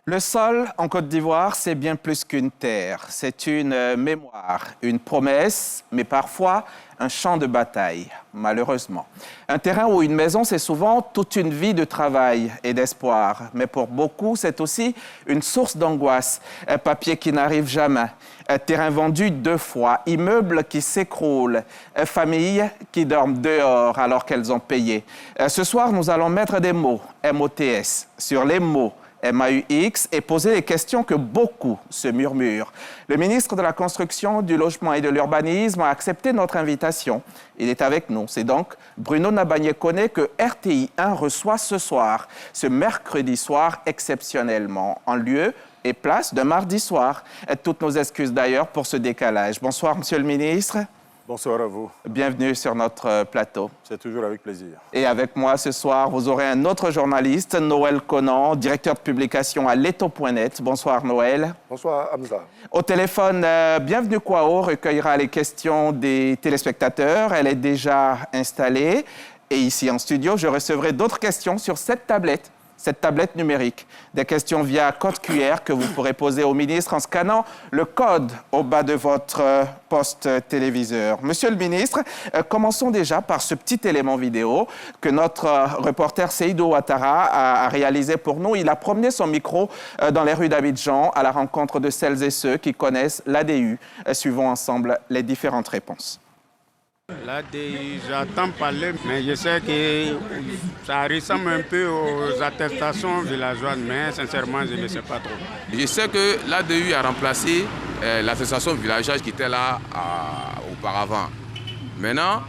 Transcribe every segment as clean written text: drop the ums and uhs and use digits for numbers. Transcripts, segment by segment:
Le sol en Côte d'Ivoire, c'est bien plus qu'une terre. C'est une mémoire, une promesse, mais parfois un champ de bataille, malheureusement. Un terrain ou une maison, c'est souvent toute une vie de travail et d'espoir. Mais pour beaucoup, c'est aussi une source d'angoisse. Un papier qui n'arrive jamais. Un terrain vendu 2 fois. Immeuble qui s'écroule. Familles qui dorment dehors alors qu'elles ont payé. Ce soir, nous allons mettre des mots, MOTS, sur les mots MAUX et poser les questions que beaucoup se murmurent. Le ministre de la Construction, du Logement et de l'Urbanisme a accepté notre invitation. Il est avec nous. C'est donc Bruno Nabagné-Koné que RTI 1 reçoit ce soir, ce mercredi soir exceptionnellement, en lieu et place de mardi soir. Toutes nos excuses d'ailleurs pour ce décalage. Bonsoir, Monsieur le ministre. Bonsoir à vous. Bienvenue sur notre plateau. C'est toujours avec plaisir. Et avec moi ce soir, vous aurez un autre journaliste, Noël Conan, directeur de publication à leto.net. Bonsoir Noël. Bonsoir Hamza. Au téléphone, Bienvenue Kwao recueillera les questions des téléspectateurs. Elle est déjà installée. Et ici en studio, je recevrai d'autres questions sur cette tablette numérique. Des questions via code QR que vous pourrez poser au ministre en scannant le code au bas de votre poste téléviseur. Monsieur le ministre, commençons déjà par ce petit élément vidéo que notre reporter Seydou Ouattara a réalisé pour nous. Il a promené son micro dans les rues d'Abidjan à la rencontre de celles et ceux qui connaissent l'ADU. Suivons ensemble les différentes réponses. L'ADI, j'entends parler, mais je sais que ça ressemble un peu aux attestations villageoises, mais sincèrement, je ne sais pas trop. Je sais que l'ADU a remplacé l'attestation villageoise qui était là auparavant. Maintenant,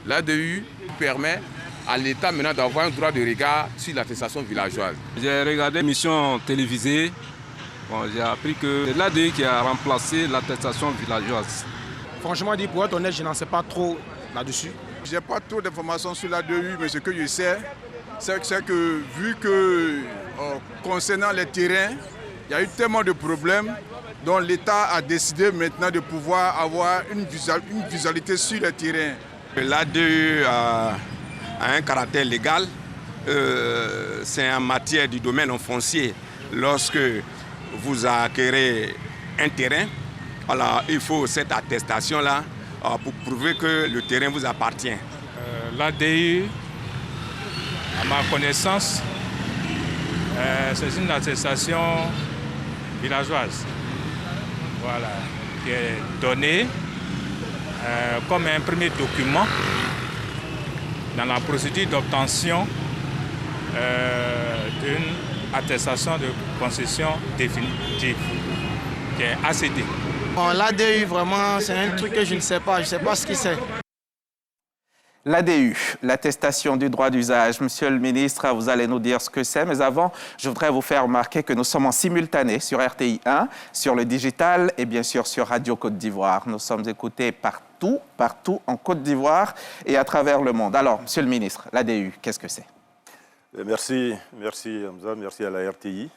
l'ADU permet à l'État maintenant d'avoir un droit de regard sur l'attestation villageoise. J'ai regardé une émission télévisée, j'ai appris que c'est l'ADU qui a remplacé l'attestation villageoise. Franchement, pour être honnête, je n'en sais pas trop là-dessus. Je n'ai pas trop d'informations sur l'ADU, mais ce que je sais, c'est que vu que concernant les terrains, il y a eu tellement de problèmes dont l'État a décidé maintenant de pouvoir avoir une visualité sur les terrains. L'ADU a un caractère légal, c'est en matière du domaine foncier. Lorsque vous acquérez un terrain, alors, il faut cette attestation-là pour prouver que le terrain vous appartient. L'ADU, à ma connaissance, c'est une attestation villageoise, voilà, qui est donnée comme un premier document dans la procédure d'obtention d'une attestation de concession définitive, qui est ACD. L'ADU, vraiment, c'est un truc que je ne sais pas. Je ne sais pas ce que c'est. L'ADU, l'attestation du droit d'usage. Monsieur le ministre, vous allez nous dire ce que c'est. Mais avant, je voudrais vous faire remarquer que nous sommes en simultané sur RTI 1, sur le digital et bien sûr sur Radio Côte d'Ivoire. Nous sommes écoutés partout en Côte d'Ivoire et à travers le monde. Alors, monsieur le ministre, l'ADU, qu'est-ce que c'est? Merci Hamza, merci à la RTI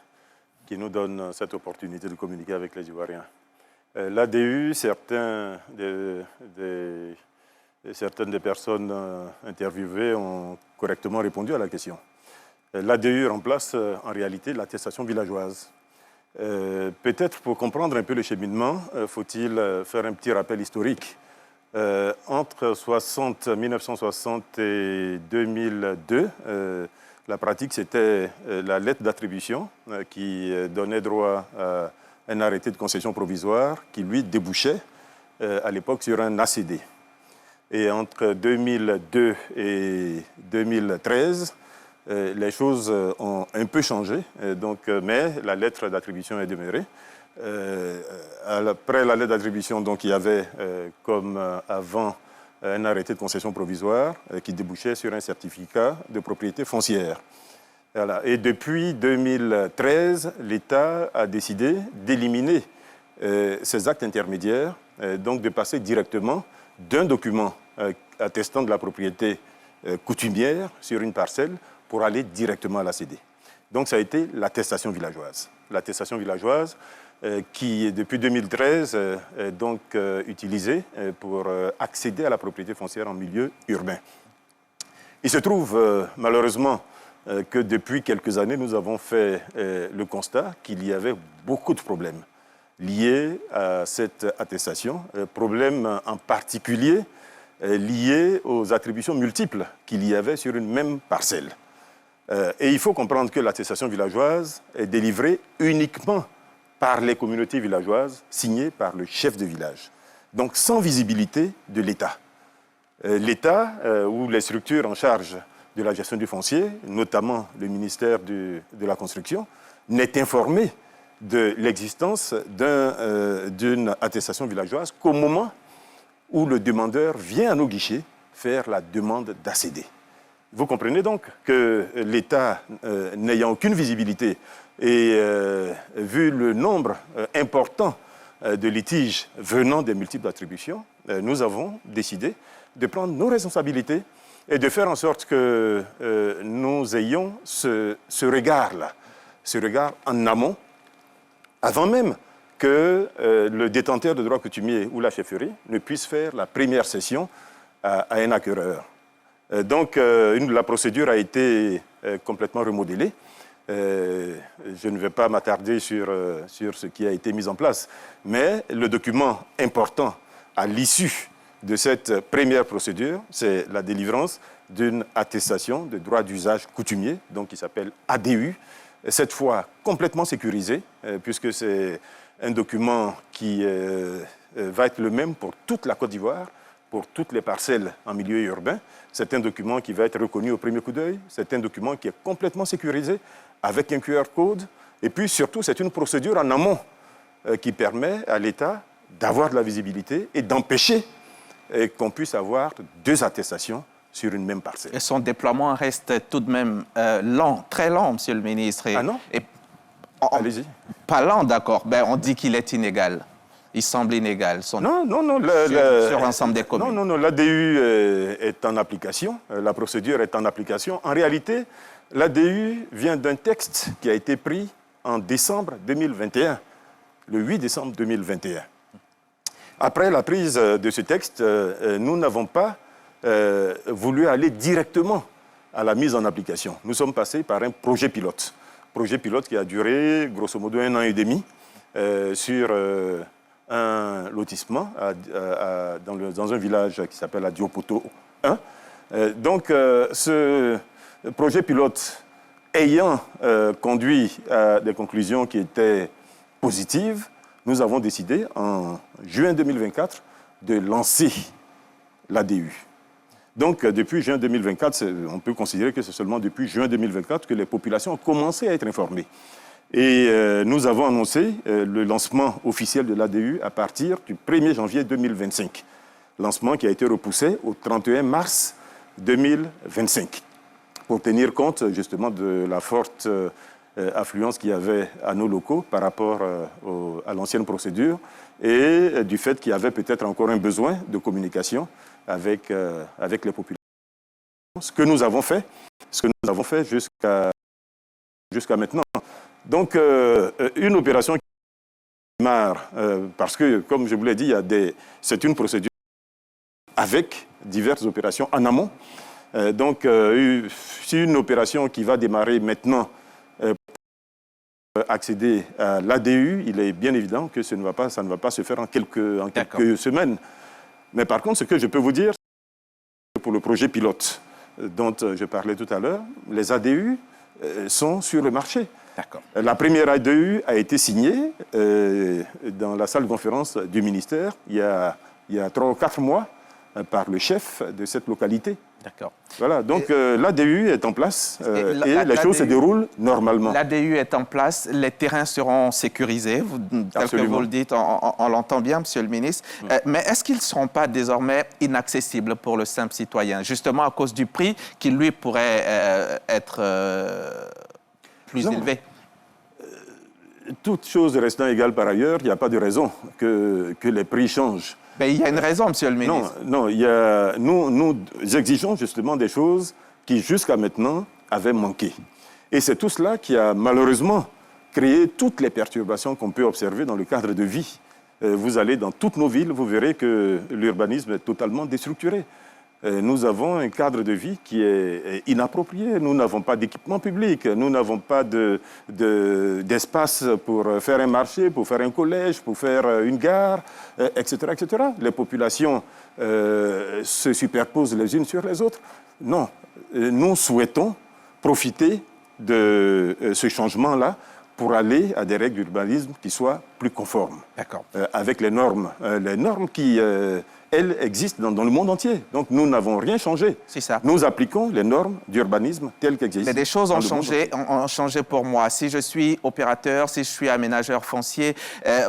qui nous donne cette opportunité de communiquer avec les Ivoiriens. L'ADU, certaines des personnes interviewées ont correctement répondu à la question. L'ADU remplace en réalité l'attestation villageoise. Peut-être pour comprendre un peu le cheminement, faut-il faire un petit rappel historique. Entre 1960 et 2002, la pratique c'était la lettre d'attribution qui donnait droit à un arrêté de concession provisoire qui, lui, débouchait à l'époque sur un ACD. Et entre 2002 et 2013, les choses ont un peu changé, mais la lettre d'attribution est demeurée. Après la lettre d'attribution, il y avait, comme avant, un arrêté de concession provisoire qui débouchait sur un certificat de propriété foncière. Voilà. Et depuis 2013, l'État a décidé d'éliminer ces actes intermédiaires, donc de passer directement d'un document attestant de la propriété coutumière sur une parcelle pour aller directement à l'ACD. Donc ça a été l'attestation villageoise. L'attestation villageoise qui, depuis 2013, est donc utilisée pour accéder à la propriété foncière en milieu urbain. Il se trouve malheureusement que depuis quelques années, nous avons fait le constat qu'il y avait beaucoup de problèmes liés à cette attestation, problèmes en particulier liés aux attributions multiples qu'il y avait sur une même parcelle. Et il faut comprendre que l'attestation villageoise est délivrée uniquement par les communautés villageoises, signée par le chef de village. Donc sans visibilité de l'État. L'État ou les structures en charge de la gestion du foncier, notamment le ministère de la Construction, n'est informé de l'existence d'une attestation villageoise qu'au moment où le demandeur vient à nos guichets faire la demande d'accéder. Vous comprenez donc que l'État, n'ayant aucune visibilité et vu le nombre important de litiges venant des multiples attributions, nous avons décidé de prendre nos responsabilités et de faire en sorte que nous ayons ce regard-là, ce regard en amont, avant même que le détenteur de droit coutumier ou la chefferie ne puisse faire la première cession à un acquéreur. Donc, la procédure a été complètement remodelée. Je ne vais pas m'attarder sur ce qui a été mis en place, mais le document important à l'issue de cette première procédure, c'est la délivrance d'une attestation de droit d'usage coutumier, donc qui s'appelle ADU, cette fois complètement sécurisé, puisque c'est un document qui va être le même pour toute la Côte d'Ivoire, pour toutes les parcelles en milieu urbain. C'est un document qui va être reconnu au premier coup d'œil. C'est un document qui est complètement sécurisé, avec un QR code. Et puis surtout, c'est une procédure en amont qui permet à l'État d'avoir de la visibilité et d'empêcher qu'on puisse avoir deux attestations sur une même parcelle. Et son déploiement reste tout de même lent, très lent, Monsieur le ministre. Ah non? Allez-y. Pas lent, d'accord. Ben, on dit qu'il est inégal. Il semble inégal. Non, Sur l'ensemble des communes. Non, l'ADU est en application. La procédure est en application. En réalité, l'ADU vient d'un texte qui a été pris en décembre 2021, le 8 décembre 2021. Après la prise de ce texte, nous n'avons pas voulu aller directement à la mise en application. Nous sommes passés par un projet pilote. Projet pilote qui a duré grosso modo 1 an et demi sur un lotissement dans un village qui s'appelle Adiopoto 1. Donc ce projet pilote ayant conduit à des conclusions qui étaient positives, nous avons décidé en juin 2024 de lancer l'ADU. Donc, depuis juin 2024, on peut considérer que c'est seulement depuis juin 2024 que les populations ont commencé à être informées. Et nous avons annoncé le lancement officiel de l'ADU à partir du 1er janvier 2025. Lancement qui a été repoussé au 31 mars 2025 pour tenir compte justement de la forte affluence qu'il y avait à nos locaux par rapport à l'ancienne procédure et du fait qu'il y avait peut-être encore un besoin de communication avec les populations. Ce que nous avons fait jusqu'à maintenant. Donc, une opération qui démarre, parce que, comme je vous l'ai dit, c'est une procédure avec diverses opérations en amont. Donc, c'est une opération qui va démarrer maintenant pour accéder à l'ADU. Il est bien évident que ça ne va pas se faire en quelques semaines. Mais par contre, ce que je peux vous dire, pour le projet pilote dont je parlais tout à l'heure, les ADU sont sur le marché. La première ADU a été signée dans la salle de conférence du ministère il y a 3 ou 4 mois par le chef de cette localité. D'accord. Voilà, donc l'ADU est en place et les choses se déroulent normalement. L'ADU est en place, les terrains seront sécurisés, tel que vous le dites, on l'entend bien, Monsieur le ministre. Mais est-ce qu'ils ne seront pas désormais inaccessibles pour le simple citoyen, justement à cause du prix qui, lui, pourrait être plus élevé? Toutes choses restant égales par ailleurs, il n'y a pas de raison que les prix changent. Mais il y a une raison, Monsieur le ministre. Non, nous exigeons justement des choses qui, jusqu'à maintenant, avaient manqué. Et c'est tout cela qui a malheureusement créé toutes les perturbations qu'on peut observer dans le cadre de vie. Vous allez dans toutes nos villes, vous verrez que l'urbanisme est totalement déstructuré. nous avons un cadre de vie qui est inapproprié. Nous n'avons pas d'équipement public, nous n'avons pas d'espace pour faire un marché, pour faire un collège, pour faire une gare, etc., etc. Les populations se superposent les unes sur les autres. Non, nous souhaitons profiter de ce changement-là pour aller à des règles d'urbanisme qui soient plus conformes. D'accord. Avec les normes qui, elles, existent dans le monde entier. Donc, nous n'avons rien changé. C'est ça. Nous appliquons les normes d'urbanisme telles qu'existent. Mais des choses ont changé pour moi. Si je suis opérateur, si je suis aménageur foncier,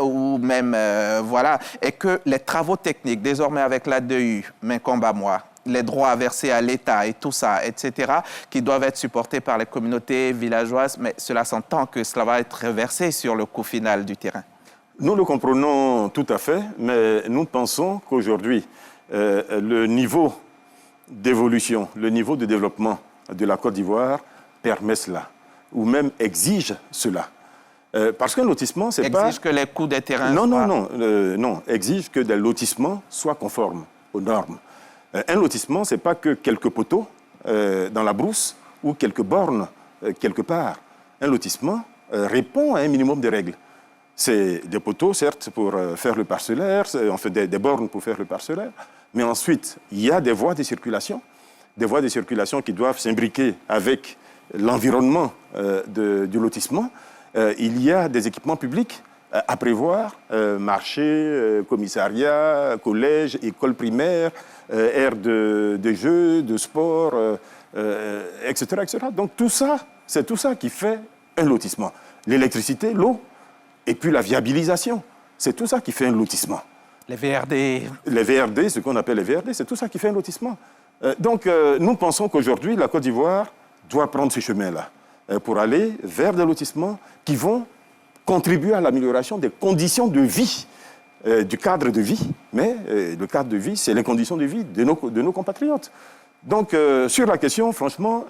ou même, voilà, et que les travaux techniques, désormais avec l'ADU, m'incombent à moi, les droits versés à l'État et tout ça, etc., qui doivent être supportés par les communautés villageoises, mais cela s'entend que cela va être reversé sur le coût final du terrain. Nous le comprenons tout à fait, mais nous pensons qu'aujourd'hui, le niveau d'évolution, le niveau de développement de la Côte d'Ivoire permet cela, ou même exige cela. Parce qu'un lotissement, c'est pas... Exige que les coûts des terrains Non, exige que des lotissements soient conformes aux normes. Un lotissement, ce n'est pas que quelques poteaux dans la brousse ou quelques bornes quelque part. Un lotissement répond à un minimum de règles. C'est des poteaux, certes, pour faire le parcellaire, on fait des bornes pour faire le parcellaire, mais ensuite, il y a des voies de circulation qui doivent s'imbriquer avec l'environnement du lotissement. Il y a des équipements publics à prévoir, marché, commissariat, collège, école primaire, aires de jeux, de sport, etc., etc. Donc tout ça, c'est tout ça qui fait un lotissement. L'électricité, l'eau, et puis la viabilisation. C'est tout ça qui fait un lotissement. Les VRD. Les VRD, ce qu'on appelle les VRD, c'est tout ça qui fait un lotissement. Donc nous pensons qu'aujourd'hui, la Côte d'Ivoire doit prendre ce chemin-là pour aller vers des lotissements qui vont contribuer à l'amélioration des conditions de vie, du cadre de vie. Mais le cadre de vie, c'est les conditions de vie de nos compatriotes. Donc, sur la question, franchement,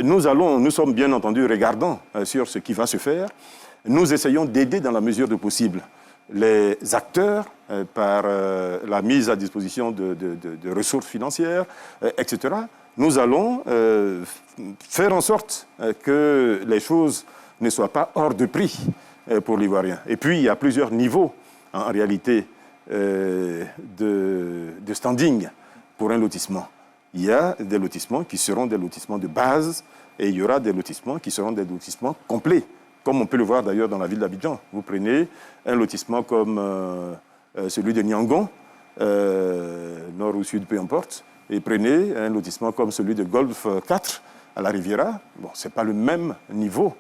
nous sommes bien entendu regardants sur ce qui va se faire. Nous essayons d'aider dans la mesure du possible les acteurs par la mise à disposition de ressources financières, etc. Nous allons faire en sorte que les choses ne soient pas hors de prix pour l'Ivoirien. Et puis, il y a plusieurs niveaux, en réalité, de standing pour un lotissement. Il y a des lotissements qui seront des lotissements de base et il y aura des lotissements qui seront des lotissements complets, comme on peut le voir d'ailleurs dans la ville d'Abidjan. Vous prenez un lotissement comme celui de Niangon, nord ou sud, peu importe, et prenez un lotissement comme celui de Golfe 4 à la Riviera. Bon, ce n'est pas le même niveau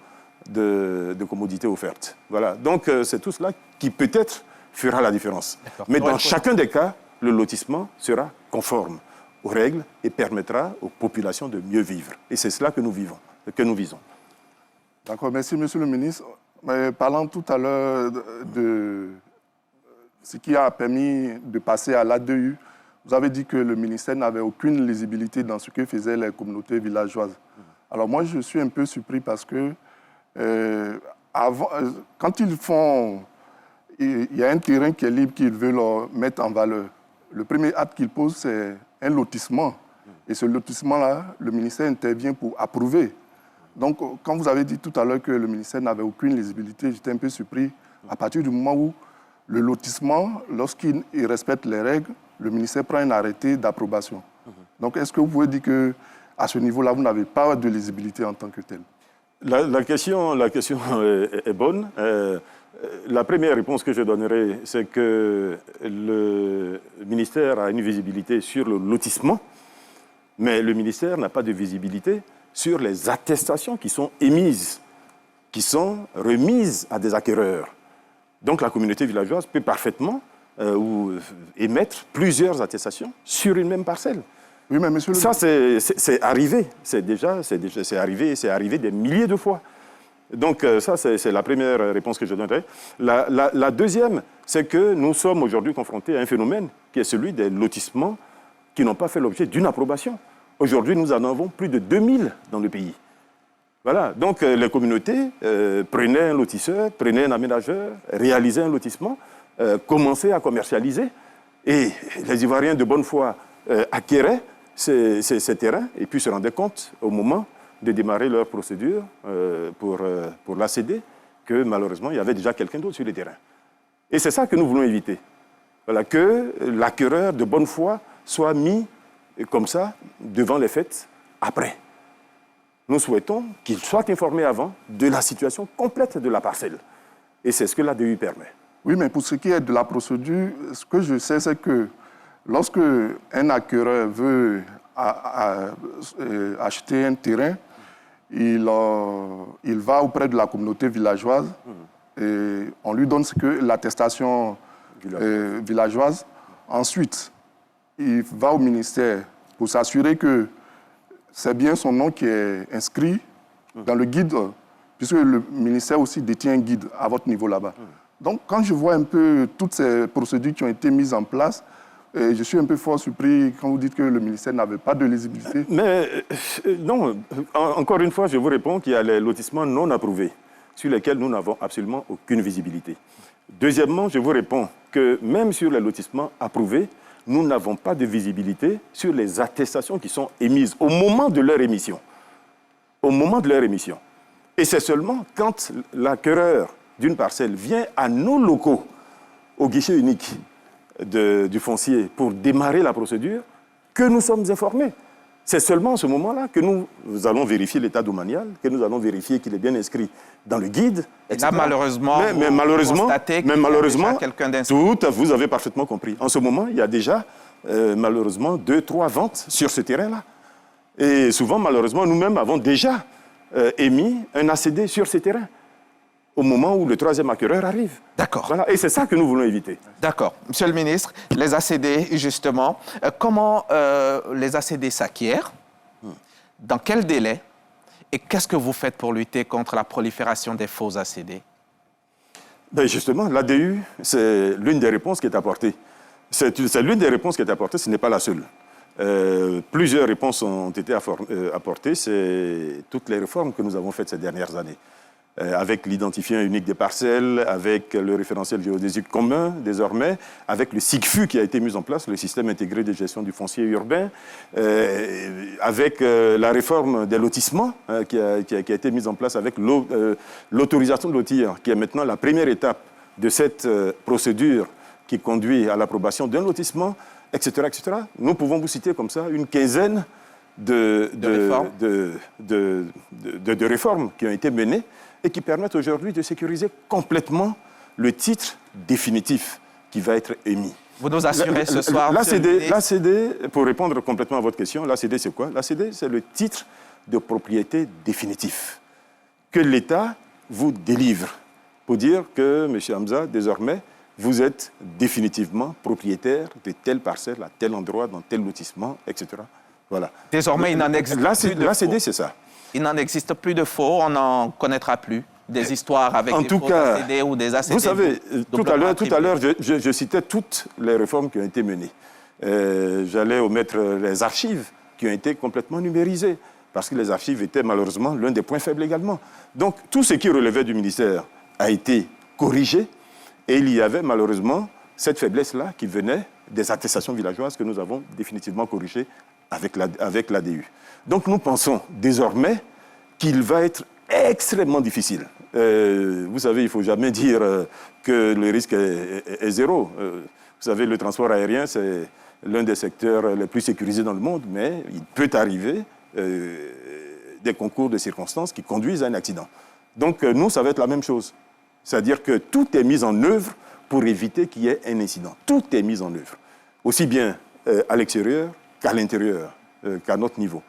de commodité offerte. Voilà. Donc, c'est tout cela qui peut-être fera la différence. Mais dans chacun des cas, le lotissement sera conforme aux règles et permettra aux populations de mieux vivre. Et c'est cela que nous visons. D'accord, merci Monsieur le ministre. Mais parlant tout à l'heure de ce qui a permis de passer à l'ADU, vous avez dit que le ministère n'avait aucune lisibilité dans ce que faisaient les communautés villageoises. Alors moi, je suis un peu surpris parce que quand ils font... Il y a un terrain qui est libre qu'ils veulent mettre en valeur. Le premier acte qu'ils posent, c'est un lotissement. Et ce lotissement-là, le ministère intervient pour approuver. Donc, quand vous avez dit tout à l'heure que le ministère n'avait aucune lisibilité, j'étais un peu surpris. À partir du moment où le lotissement, lorsqu'il respecte les règles, le ministère prend un arrêté d'approbation. Donc, est-ce que vous pouvez dire qu'à ce niveau-là, vous n'avez pas de lisibilité en tant que tel? La question est bonne. La première réponse que je donnerai, c'est que le ministère a une visibilité sur le lotissement, mais le ministère n'a pas de visibilité sur les attestations qui sont émises, qui sont remises à des acquéreurs. Donc la communauté villageoise peut parfaitement émettre plusieurs attestations sur une même parcelle. Oui, mais monsieur ça, c'est arrivé. C'est arrivé des milliers de fois. Donc ça, c'est la première réponse que je donnerai. La deuxième, c'est que nous sommes aujourd'hui confrontés à un phénomène qui est celui des lotissements qui n'ont pas fait l'objet d'une approbation. Aujourd'hui, nous en avons plus de 2000 dans le pays. Voilà, donc les communautés prenaient un lotisseur, prenaient un aménageur, réalisaient un lotissement, commençaient à commercialiser. Et les Ivoiriens de bonne foi acquéraient ces terrains et puis se rendaient compte au moment de démarrer leur procédure pour l'ACD que malheureusement, il y avait déjà quelqu'un d'autre sur les terrains. Et c'est ça que nous voulons éviter. Voilà, que l'acquéreur de bonne foi soit mis comme ça devant les faits après. Nous souhaitons qu'il soit informé avant de la situation complète de la parcelle. Et c'est ce que l'ADU permet. Oui, mais pour ce qui est de la procédure, ce que je sais, c'est que lorsque un acquéreur veut acheter un terrain, il va auprès de la communauté villageoise et on lui donne l'attestation villageoise. Ensuite, il va au ministère pour s'assurer que c'est bien son nom qui est inscrit dans le guide, puisque le ministère aussi détient un guide à votre niveau là-bas. Donc, quand je vois un peu toutes ces procédures qui ont été mises en place, je suis un peu fort surpris quand vous dites que le ministère n'avait pas de lisibilité. Mais non, encore une fois, je vous réponds qu'il y a les lotissements non approuvés sur lesquels nous n'avons absolument aucune visibilité. Deuxièmement, je vous réponds que même sur les lotissements approuvés, nous n'avons pas de visibilité sur les attestations qui sont émises au moment de leur émission. Au moment de leur émission. Et c'est seulement quand l'acquéreur d'une parcelle vient à nos locaux, au guichet unique du foncier, pour démarrer la procédure, que nous sommes informés. C'est seulement à ce moment-là que nous allons vérifier l'état domanial, que nous allons vérifier qu'il est bien inscrit dans le guide, etc. Là, malheureusement, mais malheureusement, quelqu'un d'inscrit. Vous avez parfaitement compris. En ce moment, il y a déjà, malheureusement, 2-3 ventes sur ce terrain-là. Et souvent, malheureusement, nous-mêmes avons déjà émis un ACD sur ces terrains au moment où le troisième acquéreur arrive. D'accord. Voilà. Et c'est ça que nous voulons éviter. D'accord. Monsieur le ministre, les ACD, justement, comment les ACD s'acquièrent? Dans quel délai? Et qu'est-ce que vous faites pour lutter contre la prolifération des faux ACD? Ben justement, l'ADU, c'est l'une des réponses qui est apportée. C'est l'une des réponses qui est apportée, ce n'est pas la seule. Plusieurs réponses ont été apportées, c'est toutes les réformes que nous avons faites ces dernières années. Avec l'identifiant unique des parcelles, avec le référentiel géodésique commun désormais, avec le SIGFU qui a été mis en place, le système intégré de gestion du foncier urbain, avec la réforme des lotissements qui a été mise en place avec l'autorisation de lotir, qui est maintenant la première étape de cette procédure qui conduit à l'approbation d'un lotissement, etc., etc. Nous pouvons vous citer comme ça une quinzaine de réformes qui ont été menées et qui permettent aujourd'hui de sécuriser complètement le titre définitif qui va être émis. Vous nous assurez ce soir... L'ACD, pour répondre complètement à votre question, l'ACD c'est quoi? L'ACD c'est le titre de propriété définitif que l'État vous délivre pour dire que, M. Hamza, désormais, vous êtes définitivement propriétaire de telle parcelle, à tel endroit, dans tel lotissement, etc. Voilà. Désormais, il n'en existe plus de faux. L'ACD, c'est ça. Il n'en existe plus de faux, on n'en connaîtra plus des histoires avec des faux ACD ou des ACD. Vous savez, tout à l'heure, je citais toutes les réformes qui ont été menées. J'allais omettre les archives qui ont été complètement numérisées, parce que les archives étaient malheureusement l'un des points faibles également. Donc, tout ce qui relevait du ministère a été corrigé, et il y avait malheureusement cette faiblesse-là qui venait des attestations villageoises que nous avons définitivement corrigées avec l'ADU. Donc nous pensons désormais qu'il va être extrêmement difficile. Vous savez, il ne faut jamais dire que le risque est zéro. Vous savez, le transport aérien, c'est l'un des secteurs les plus sécurisés dans le monde, mais il peut arriver des concours de circonstances qui conduisent à un accident. Donc nous, ça va être la même chose. C'est-à-dire que tout est mis en œuvre pour éviter qu'il y ait un incident. Tout est mis en œuvre, aussi bien à l'extérieur qu'à l'intérieur, qu'à notre niveau.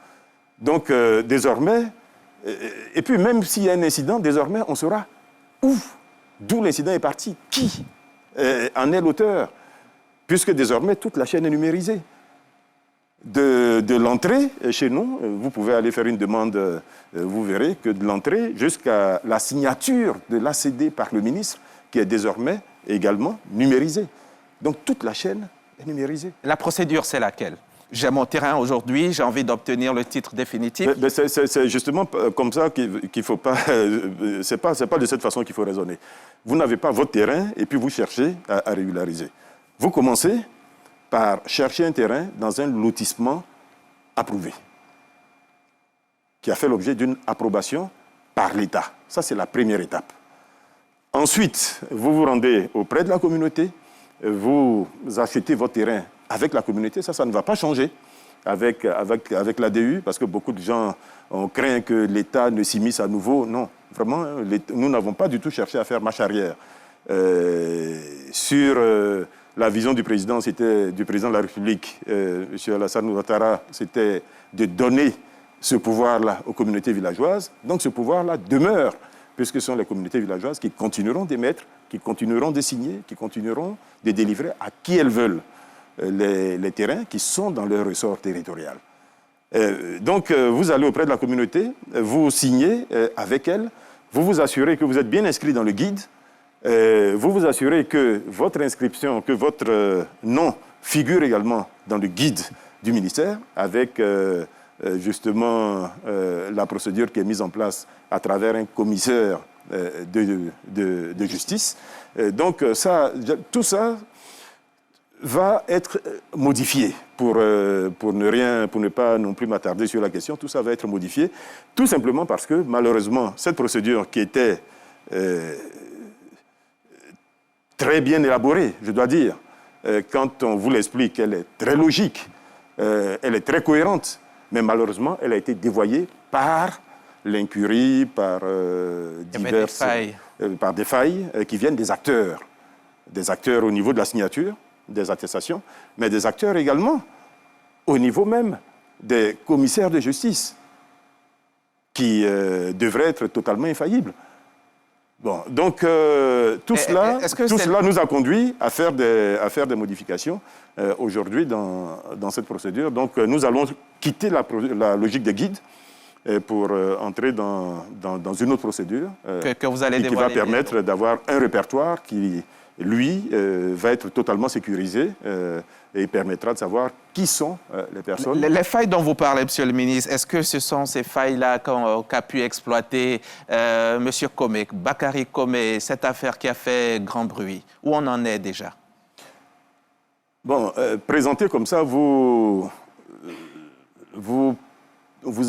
Donc, désormais, et puis même s'il y a un incident, désormais, on saura d'où l'incident est parti, qui en est l'auteur, puisque désormais, toute la chaîne est numérisée. De l'entrée chez nous, vous pouvez aller faire une demande, vous verrez que de l'entrée jusqu'à la signature de l'ACD par le ministre, qui est désormais également numérisée. Donc, toute la chaîne est numérisée. La procédure, c'est laquelle? J'ai mon terrain aujourd'hui, j'ai envie d'obtenir le titre définitif. C'est justement comme ça qu'il ne faut pas... C'est pas de cette façon qu'il faut raisonner. Vous n'avez pas votre terrain et puis vous cherchez à régulariser. Vous commencez par chercher un terrain dans un lotissement approuvé, qui a fait l'objet d'une approbation par l'État. Ça, c'est la première étape. Ensuite, vous vous rendez auprès de la communauté, vous achetez votre terrain avec la communauté. Ça ne va pas changer avec l'ADU, parce que beaucoup de gens ont craint que l'État ne s'immisce à nouveau. Non, vraiment, nous n'avons pas du tout cherché à faire marche arrière. Sur la vision du président de la République, M. Alassane Ouattara, c'était de donner ce pouvoir-là aux communautés villageoises. Donc ce pouvoir-là demeure, puisque ce sont les communautés villageoises qui continueront d'émettre, qui continueront de signer, qui continueront de délivrer à qui elles veulent les terrains qui sont dans leur ressort territorial. Donc vous allez auprès de la communauté, vous signez avec elle, vous vous assurez que vous êtes bien inscrit dans le guide, vous vous assurez que votre inscription, que votre nom figure également dans le guide du ministère avec justement la procédure qui est mise en place à travers un commissaire de justice. Donc tout ça va être modifié pour ne pas non plus m'attarder sur la question. Tout ça va être modifié tout simplement parce que malheureusement cette procédure qui était très bien élaborée, je dois dire, quand on vous l'explique, elle est très logique, elle est très cohérente, mais malheureusement, elle a été dévoyée par l'incurie, par des failles qui viennent des acteurs au niveau de la signature, des attestations, mais des acteurs également au niveau même des commissaires de justice qui devraient être totalement infaillibles. Bon, donc tout cela nous a conduit à faire des modifications aujourd'hui dans cette procédure. Donc nous allons quitter la logique des guides pour entrer dans une autre procédure que vous allez qui va permettre d'avoir un répertoire qui, lui, va être totalement sécurisé et permettra de savoir qui sont les personnes. Les failles dont vous parlez, Monsieur le ministre, est-ce que ce sont ces failles-là qu'a pu exploiter M. Komé, Bakary Komé, cette affaire qui a fait grand bruit? Où on en est déjà? Bon, présenté comme ça, vous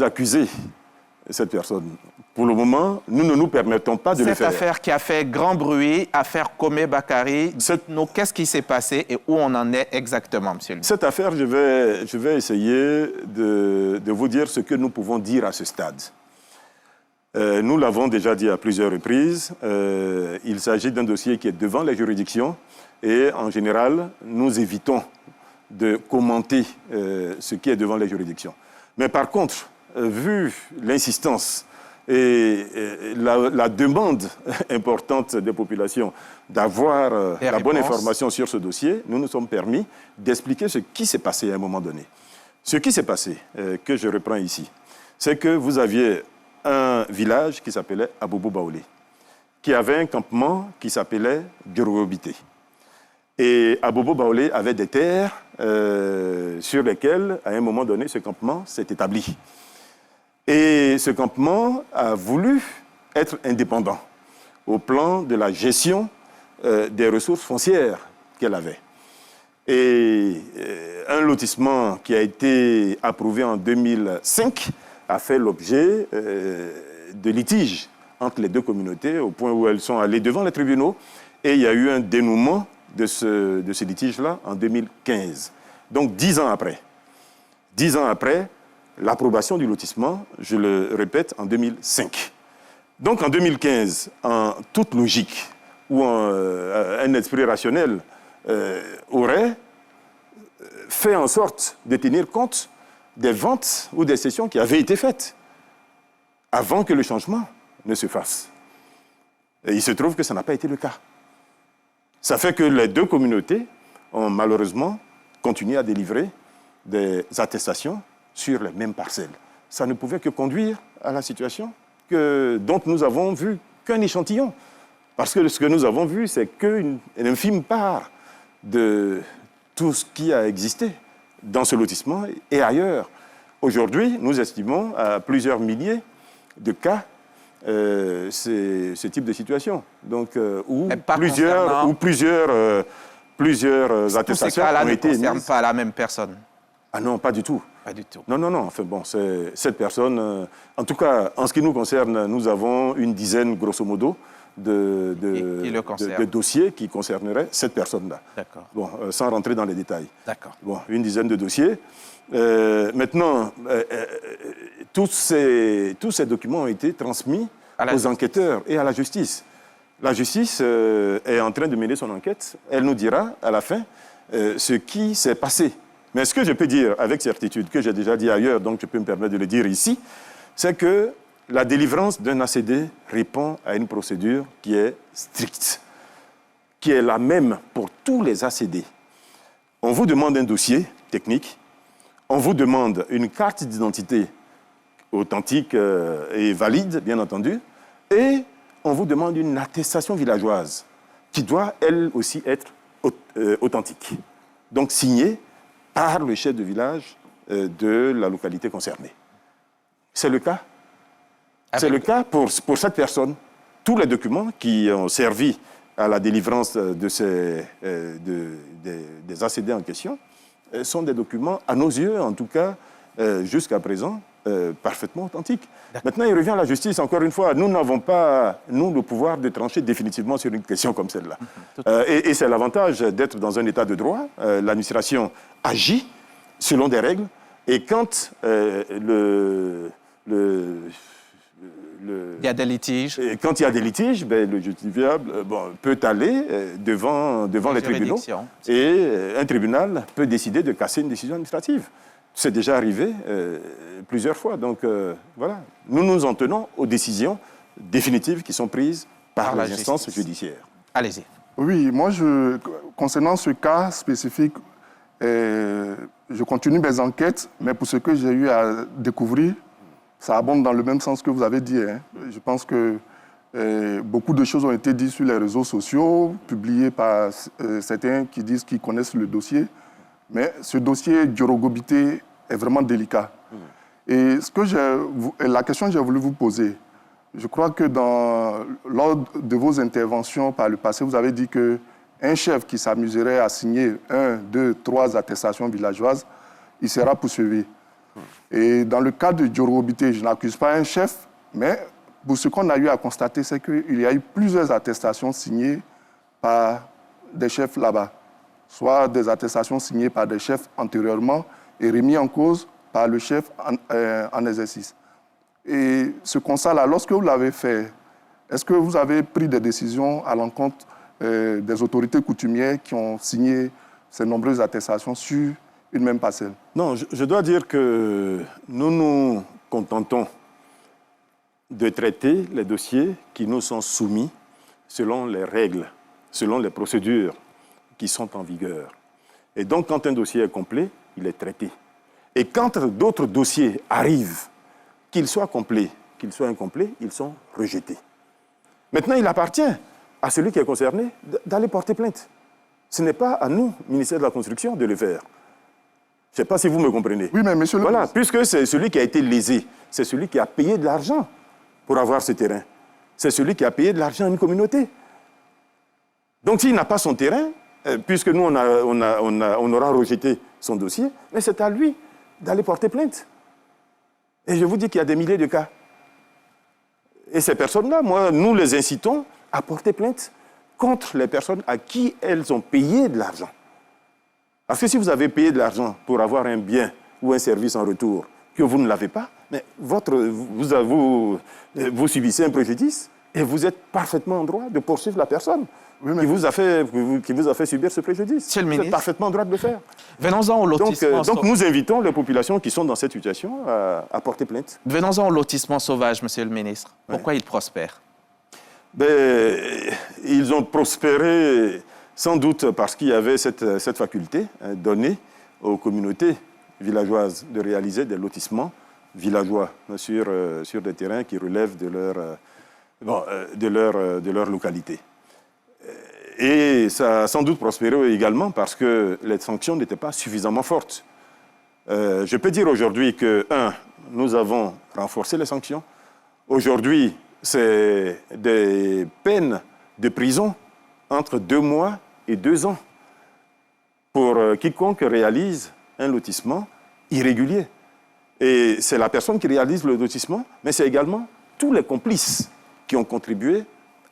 accusez cette personne. Pour le moment, nous ne nous permettons pas de le faire. Cette affaire qui a fait grand bruit, affaire Komé Bakary, qu'est-ce qui s'est passé et où on en est exactement, monsieur le ministre? Cette affaire, je vais essayer de vous dire ce que nous pouvons dire à ce stade. Nous l'avons déjà dit à plusieurs reprises, il s'agit d'un dossier qui est devant les juridictions et en général, nous évitons de commenter ce qui est devant les juridictions. Mais par contre, vu l'insistance et la demande importante des populations d'avoir la bonne information sur ce dossier, nous nous sommes permis d'expliquer ce qui s'est passé à un moment donné. Ce qui s'est passé, que je reprends ici, c'est que vous aviez un village qui s'appelait Abobo Baolé, qui avait un campement qui s'appelait Djorobité. Et Abobo Baolé avait des terres sur lesquelles, à un moment donné, ce campement s'est établi. Et ce campement a voulu être indépendant au plan de la gestion des ressources foncières qu'elle avait. Et un lotissement qui a été approuvé en 2005 a fait l'objet de litiges entre les deux communautés au point où elles sont allées devant les tribunaux. Et il y a eu un dénouement de ce litige-là en 2015. Donc 10 ans après. 10 ans après l'approbation du lotissement, je le répète, en 2005. Donc en 2015, en toute logique, où un esprit rationnel aurait fait en sorte de tenir compte des ventes ou des cessions qui avaient été faites avant que le changement ne se fasse. Et il se trouve que ça n'a pas été le cas. Ça fait que les deux communautés ont malheureusement continué à délivrer des attestations sur les mêmes parcelles. Ça ne pouvait que conduire à la situation dont nous avons vu qu'un échantillon. Parce que ce que nous avons vu, c'est qu'une infime part de tout ce qui a existé dans ce lotissement et ailleurs. Aujourd'hui, nous estimons à plusieurs milliers de cas ce type de situation. Donc, où plusieurs plusieurs attestations Tous ces cas-là ont ne été concernent émises. pas la même personne. Ah non, pas du tout. Pas du tout. Non, non, non. Enfin bon, c'est cette personne. En tout cas, en ce qui nous concerne, nous avons une dizaine, grosso modo, de dossiers qui concerneraient cette personne-là. D'accord. Bon, sans rentrer dans les détails. D'accord. Bon, une dizaine de dossiers. Maintenant, tous ces documents ont été transmis aux enquêteurs et à la justice. La justice est en train de mener son enquête. Elle nous dira à la fin ce qui s'est passé. Mais ce que je peux dire avec certitude, que j'ai déjà dit ailleurs, donc je peux me permettre de le dire ici, c'est que la délivrance d'un ACD répond à une procédure qui est stricte, qui est la même pour tous les ACD. On vous demande un dossier technique, on vous demande une carte d'identité authentique et valide, bien entendu, et on vous demande une attestation villageoise qui doit, elle aussi, être authentique. Donc signée par le chef de village de la localité concernée. C'est le cas. C'est le cas pour cette personne. Tous les documents qui ont servi à la délivrance des ACD en question sont des documents, à nos yeux en tout cas, jusqu'à présent, parfaitement authentiques. Maintenant, il revient à la justice, encore une fois. Nous n'avons pas, nous, le pouvoir de trancher définitivement sur une question comme celle-là. Et c'est l'avantage d'être dans un état de droit. L'administration agit selon des règles. Et quand il y a des litiges. Et quand il y a des litiges, ben, le justifiable peut aller devant les tribunaux. Et un tribunal peut décider de casser une décision administrative. C'est déjà arrivé plusieurs fois. Donc voilà, nous nous en tenons aux décisions définitives qui sont prises par les instances judiciaires. Allez-y. Oui, moi, concernant ce cas spécifique, je continue mes enquêtes, mais pour ce que j'ai eu à découvrir, ça abonde dans le même sens que vous avez dit. Hein. Je pense que beaucoup de choses ont été dites sur les réseaux sociaux, publiées par certains qui disent qu'ils connaissent le dossier. Mais ce dossier Diorogobité est vraiment délicat. Et la question que j'ai voulu vous poser, je crois que lors de vos interventions par le passé, vous avez dit qu'un chef qui s'amuserait à signer 1, 2, 3 attestations villageoises, il sera poursuivi. Et dans le cas de Diorogobité, je n'accuse pas un chef, mais pour ce qu'on a eu à constater, c'est qu'il y a eu plusieurs attestations signées par des chefs là-bas, soit des attestations signées par des chefs antérieurement et remises en cause par le chef en exercice. Et ce constat-là, lorsque vous l'avez fait, est-ce que vous avez pris des décisions à l'encontre des autorités coutumières qui ont signé ces nombreuses attestations sur une même parcelle? Non, je dois dire que nous nous contentons de traiter les dossiers qui nous sont soumis selon les règles, selon les procédures qui sont en vigueur. Et donc, quand un dossier est complet, il est traité. Et quand d'autres dossiers arrivent, qu'ils soient complets, qu'ils soient incomplets, ils sont rejetés. Maintenant, il appartient à celui qui est concerné d'aller porter plainte. Ce n'est pas à nous, ministère de la Construction, de le faire. Je ne sais pas si vous me comprenez. Oui, mais monsieur le Voilà, puisque c'est celui qui a été lésé, c'est celui qui a payé de l'argent pour avoir ce terrain. C'est celui qui a payé de l'argent à une communauté. Donc, s'il n'a pas son terrain, puisque nous, on aura rejeté son dossier, mais c'est à lui d'aller porter plainte. Et je vous dis qu'il y a des milliers de cas. Et ces personnes-là, nous les incitons à porter plainte contre les personnes à qui elles ont payé de l'argent. Parce que si vous avez payé de l'argent pour avoir un bien ou un service en retour, que vous ne l'avez pas, mais vous subissez un préjudice et vous êtes parfaitement en droit de poursuivre la personne qui vous a fait subir ce préjudice. Monsieur le ministre, vous êtes parfaitement en droit de le faire. Venons-en au lotissement. Donc nous invitons les populations qui sont dans cette situation à porter plainte. Venons-en au lotissement sauvage, monsieur le ministre. Pourquoi il prospère? Ils ont prospéré sans doute parce qu'il y avait cette faculté donnée aux communautés villageoises de réaliser des lotissements villageois sur des terrains qui relèvent de leur localité. Et ça a sans doute prospéré également parce que les sanctions n'étaient pas suffisamment fortes. Je peux dire aujourd'hui que, nous avons renforcé les sanctions. Aujourd'hui, c'est des peines de prison entre 2 mois et 2 ans. pour quiconque réalise un lotissement irrégulier. Et c'est la personne qui réalise le lotissement, mais c'est également tous les complices qui ont contribué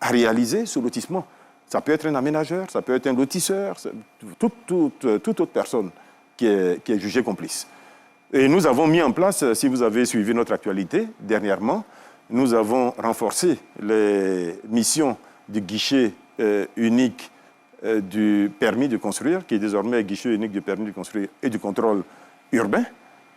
à réaliser ce lotissement. Ça peut être un aménageur, ça peut être un lotisseur, toute autre personne qui est jugée complice. Et nous avons mis en place, si vous avez suivi notre actualité dernièrement, nous avons renforcé les missions du guichet unique du permis de construire, qui est désormais guichet unique du permis de construire et du contrôle urbain.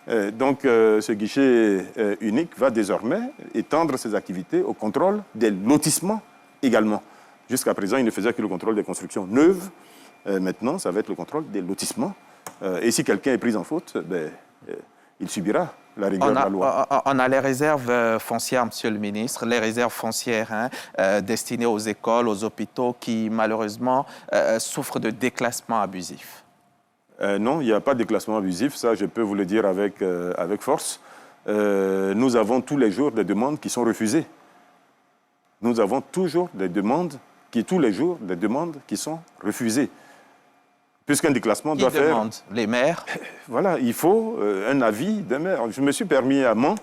Donc, ce guichet unique va désormais étendre ses activités au contrôle des lotissements également. Jusqu'à présent, il ne faisait que le contrôle des constructions neuves. Maintenant, ça va être le contrôle des lotissements. Et si quelqu'un est pris en faute, il subira la rigueur de la loi. On a les réserves foncières, Monsieur le ministre, les réserves foncières destinées aux écoles, aux hôpitaux qui, malheureusement, souffrent de déclassement abusif. Non, il n'y a pas de déclassement abusif, ça je peux vous le dire avec force. Nous avons tous les jours des demandes qui sont refusées. Nous avons toujours des demandes qui sont refusées. Puisqu'un déclassement doit faire... Qui demande? Les maires? Voilà, il faut un avis d'un maire. Je me suis permis à Mans,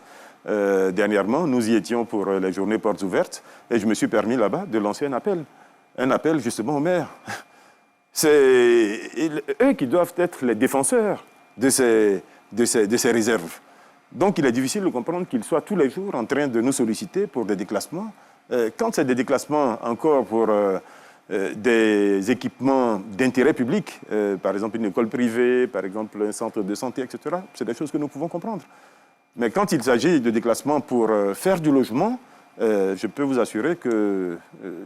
dernièrement, nous y étions pour les journées portes ouvertes, et je me suis permis là-bas de lancer un appel justement aux maires. C'est eux qui doivent être les défenseurs de ces réserves. Donc il est difficile de comprendre qu'ils soient tous les jours en train de nous solliciter pour des déclassements. Quand c'est des déclassements encore pour des équipements d'intérêt public, par exemple une école privée, par exemple un centre de santé, etc., c'est des choses que nous pouvons comprendre. Mais quand il s'agit de déclassements pour faire du logement, je peux vous assurer que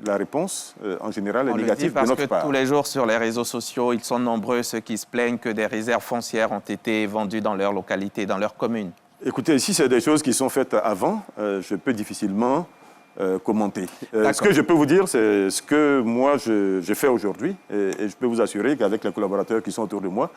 la réponse, en général, est négative de notre part. Parce que tous les jours, sur les réseaux sociaux, ils sont nombreux ceux qui se plaignent que des réserves foncières ont été vendues dans leur localité, dans leur commune. Écoutez, si c'est des choses qui sont faites avant, je peux difficilement commenter. Ce que je peux vous dire, c'est ce que moi, je fais aujourd'hui. Et je peux vous assurer qu'avec les collaborateurs qui sont autour de moi,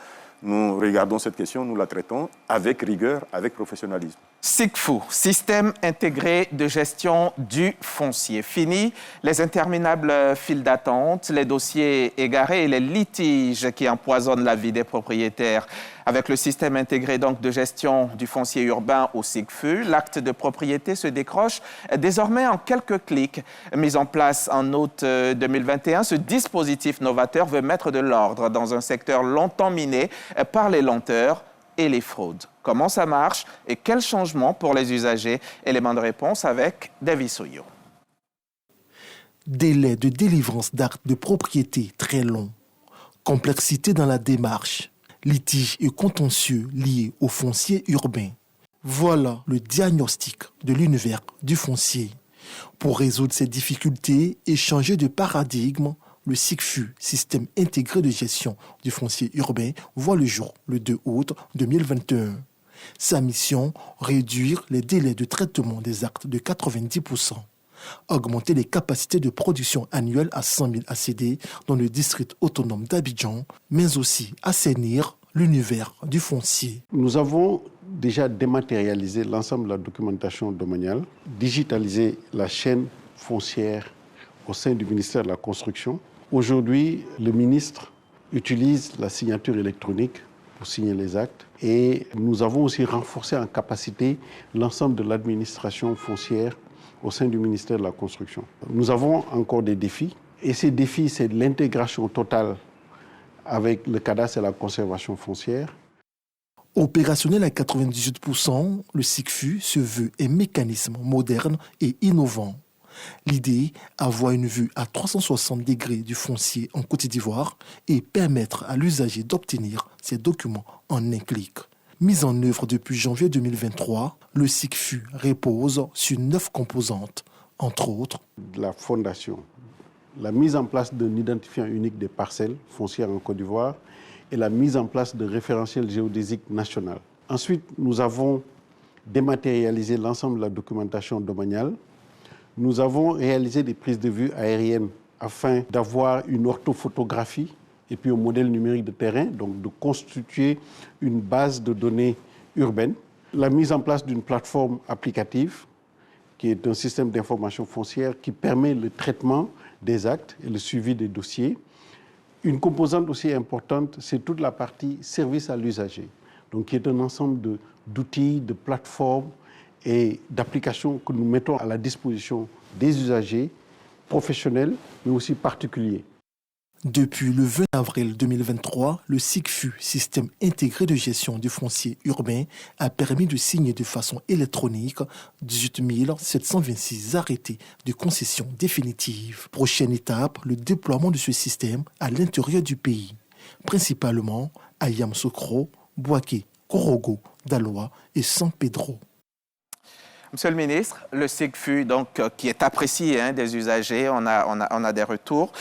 nous regardons cette question, nous la traitons avec rigueur, avec professionnalisme. SIGFU, Système intégré de gestion du foncier. Fini les interminables files d'attente, les dossiers égarés et les litiges qui empoisonnent la vie des propriétaires. Avec le système intégré donc de gestion du foncier urbain au SIGFU, l'acte de propriété se décroche désormais en quelques clics. Mis en place en août 2021, ce dispositif novateur veut mettre de l'ordre dans un secteur longtemps miné par les lenteurs et les fraudes. Comment ça marche et quels changements pour les usagers? Élément de réponse avec David Soyo. Délai de délivrance d'actes de propriété très long. Complexité dans la démarche. Litiges et contentieux liés au foncier urbain. Voilà le diagnostic de l'univers du foncier. Pour résoudre ces difficultés et changer de paradigme, le SIGFU, Système intégré de gestion du foncier urbain, voit le jour le 2 août 2021. Sa mission, réduire les délais de traitement des actes de 90%, augmenter les capacités de production annuelles à 100 000 ACD dans le district autonome d'Abidjan, mais aussi assainir l'univers du foncier. Nous avons déjà dématérialisé l'ensemble de la documentation domaniale, digitalisé la chaîne foncière au sein du ministère de la Construction. Aujourd'hui, le ministre utilise la signature électronique pour signer les actes et nous avons aussi renforcé en capacité l'ensemble de l'administration foncière au sein du ministère de la Construction. Nous avons encore des défis et ces défis, c'est l'intégration totale avec le cadastre et la conservation foncière. Opérationnel à 98%, le SIGFU se veut un mécanisme moderne et innovant. L'idée, avoir une vue à 360 degrés du foncier en Côte d'Ivoire et permettre à l'usager d'obtenir ses documents en un clic. Mis en œuvre depuis janvier 2023, le SIGFU repose sur 9 composantes, entre autres la fondation, la mise en place d'un identifiant unique des parcelles foncières en Côte d'Ivoire et la mise en place de référentiel géodésique national. Ensuite, nous avons dématérialisé l'ensemble de la documentation domaniale. Nous avons réalisé des prises de vue aériennes afin d'avoir une orthophotographie et puis un modèle numérique de terrain, donc de constituer une base de données urbaine. La mise en place d'une plateforme applicative qui est un système d'information foncière qui permet le traitement des actes et le suivi des dossiers. Une composante aussi importante, c'est toute la partie service à l'usager, donc qui est un ensemble d'outils, de plateformes et d'applications que nous mettons à la disposition des usagers, professionnels, mais aussi particuliers. Depuis le 20 avril 2023, le SIGFU, Système intégré de gestion du foncier urbain, a permis de signer de façon électronique 18 726 arrêtés de concession définitive. Prochaine étape, le déploiement de ce système à l'intérieur du pays, principalement à Yamoussoukro, Bouaké, Korogo, Daloa et San Pedro. Monsieur le ministre, le SIGFU, donc, qui est apprécié des usagers, on a des retours,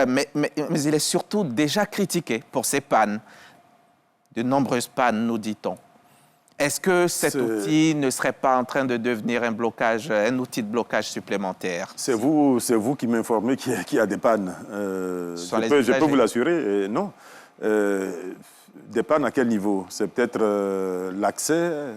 mais il est surtout déjà critiqué pour ses pannes. De nombreuses pannes, nous dit-on. Est-ce que cet outil ne serait pas en train de devenir un outil de blocage supplémentaire? C'est vous qui m'informez qu'il y a des pannes. Je peux vous l'assurer, non. Des pannes à quel niveau? C'est peut-être l'accès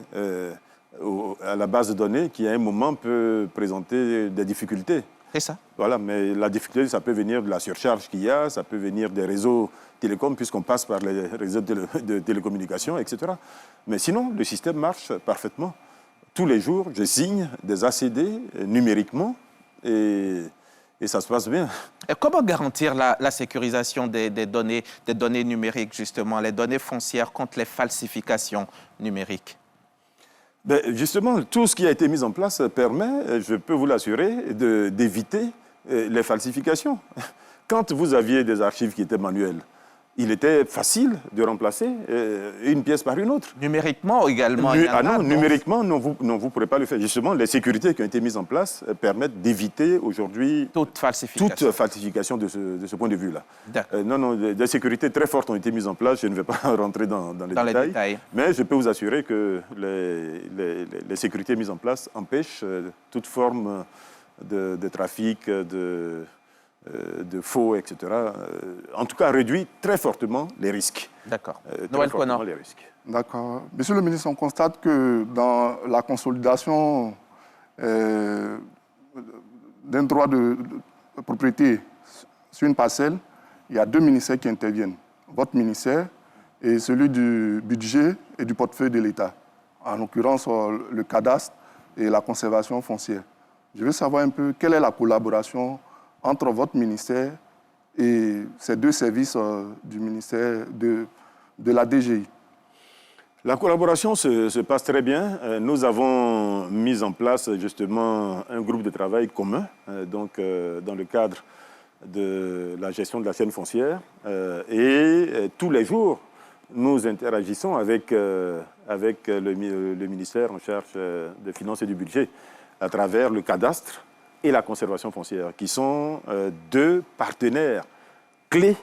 à la base de données qui, à un moment, peut présenter des difficultés. C'est ça. Voilà, mais la difficulté, ça peut venir de la surcharge qu'il y a, ça peut venir des réseaux télécoms, puisqu'on passe par les réseaux de télécommunications, etc. Mais sinon, le système marche parfaitement. Tous les jours, je signe des ACD numériquement et ça se passe bien. Et comment garantir la sécurisation des données numériques, justement, les données foncières contre les falsifications numériques? Justement, tout ce qui a été mis en place permet, je peux vous l'assurer, d'éviter les falsifications. Quand vous aviez des archives qui étaient manuelles, il était facile de remplacer une pièce par une autre. Numériquement également, il y en a, numériquement, non, vous ne pourrez pas le faire. Justement, les sécurités qui ont été mises en place permettent d'éviter aujourd'hui toute falsification de ce point de vue-là. Non, des sécurités très fortes ont été mises en place. Je ne vais pas rentrer dans les détails. Mais je peux vous assurer que les sécurités mises en place empêchent toute forme de trafic, de faux, etc. En tout cas, réduit très fortement les risques. D'accord. Noël Konan. D'accord. Monsieur le ministre, on constate que dans la consolidation d'un droit de propriété sur une parcelle, il y a deux ministères qui interviennent. Votre ministère et celui du budget et du portefeuille de l'État. En l'occurrence, le cadastre et la conservation foncière. Je veux savoir un peu quelle est la collaboration entre votre ministère et ces deux services du ministère de la DGI. La collaboration se passe très bien. Nous avons mis en place justement un groupe de travail commun, dans le cadre de la gestion de la chaîne foncière. Et tous les jours, nous interagissons avec le ministère en charge des finances et du budget à travers le cadastre et la conservation foncière, qui sont deux partenaires clés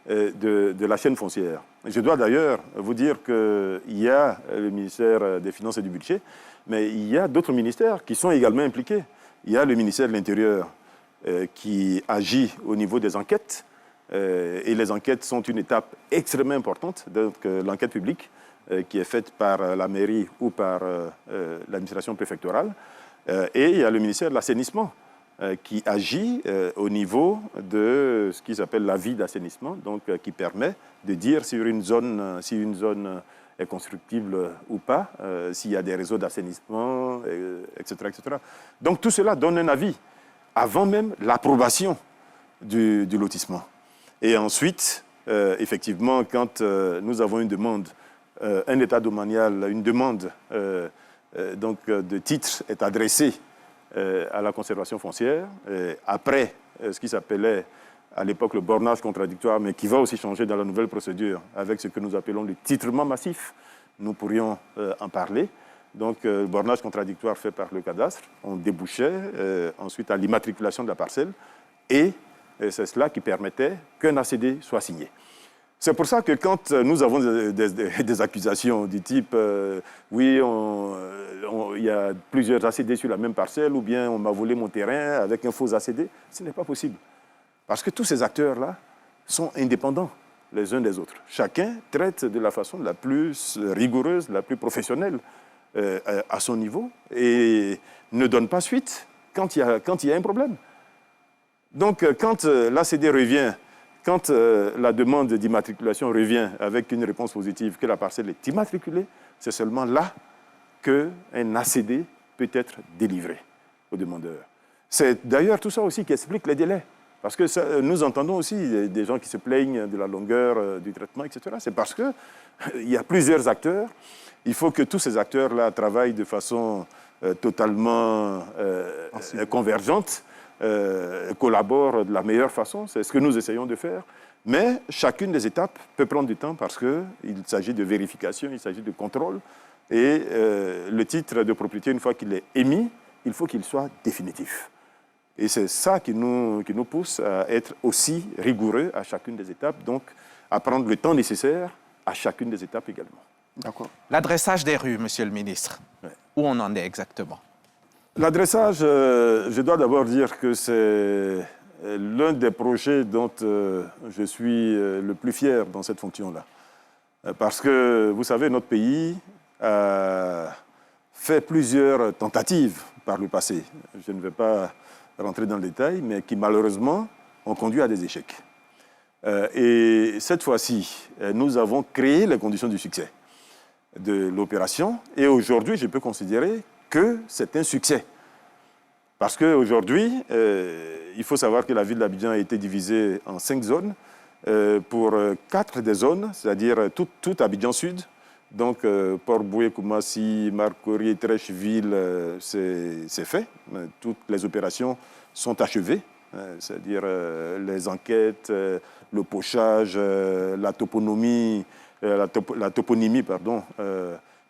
de la chaîne foncière. Je dois d'ailleurs vous dire qu'il y a le ministère des Finances et du Budget, mais il y a d'autres ministères qui sont également impliqués. Il y a le ministère de l'Intérieur qui agit au niveau des enquêtes, et les enquêtes sont une étape extrêmement importante, donc l'enquête publique qui est faite par la mairie ou par l'administration préfectorale. Et il y a le ministère de l'Assainissement qui agit au niveau de ce qui s'appelle l'avis d'assainissement, donc qui permet de dire si une zone est constructible ou pas, s'il y a des réseaux d'assainissement, etc., etc. Donc tout cela donne un avis avant même l'approbation du lotissement. Et ensuite, effectivement, quand nous avons une demande, un état domanial, une demande donc, de titre est adressée à la conservation foncière, après ce qui s'appelait à l'époque le bornage contradictoire, mais qui va aussi changer dans la nouvelle procédure avec ce que nous appelons le titrement massif. Nous pourrions en parler. Donc, le bornage contradictoire fait par le cadastre, on débouchait ensuite à l'immatriculation de la parcelle, et c'est cela qui permettait qu'un ACD soit signé. C'est pour ça que quand nous avons des accusations du type oui, il y a plusieurs ACD sur la même parcelle, ou bien on m'a volé mon terrain avec un faux ACD, ce n'est pas possible. Parce que tous ces acteurs-là sont indépendants les uns des autres. Chacun traite de la façon la plus rigoureuse, la plus professionnelle à son niveau, et ne donne pas suite quand il y a un problème. Donc quand l'ACD revient Quand la demande d'immatriculation revient avec une réponse positive que la parcelle est immatriculée, c'est seulement là qu'un ACD peut être délivré au demandeur. C'est d'ailleurs tout ça aussi qui explique les délais. Parce que nous entendons aussi des gens qui se plaignent de la longueur du traitement, etc. C'est parce qu'il y a plusieurs acteurs. Il faut que tous ces acteurs-là travaillent de façon totalement convergente, collaborent de la meilleure façon. C'est ce que nous essayons de faire. Mais chacune des étapes peut prendre du temps parce qu'il s'agit de vérification, il s'agit de contrôle. Et le titre de propriété, une fois qu'il est émis, il faut qu'il soit définitif. Et c'est ça qui nous pousse à être aussi rigoureux à chacune des étapes, donc à prendre le temps nécessaire à chacune des étapes également. D'accord. L'adressage des rues, Monsieur le ministre, où on en est exactement? L'adressage, je dois d'abord dire que c'est l'un des projets dont je suis le plus fier dans cette fonction-là. Parce que, vous savez, notre pays a fait plusieurs tentatives par le passé. Je ne vais pas rentrer dans le détail, mais qui malheureusement ont conduit à des échecs. Et cette fois-ci, nous avons créé les conditions du succès de l'opération. Et aujourd'hui, je peux considérer que c'est un succès. Parce qu'aujourd'hui, il faut savoir que la ville d'Abidjan a été divisée en 5 zones. Pour 4 des zones, c'est-à-dire tout Abidjan Sud, donc Port-Boué, Koumassi, Marcory, Trècheville, c'est fait. Toutes les opérations sont achevées, c'est-à-dire les enquêtes, le pochage, la toponymie,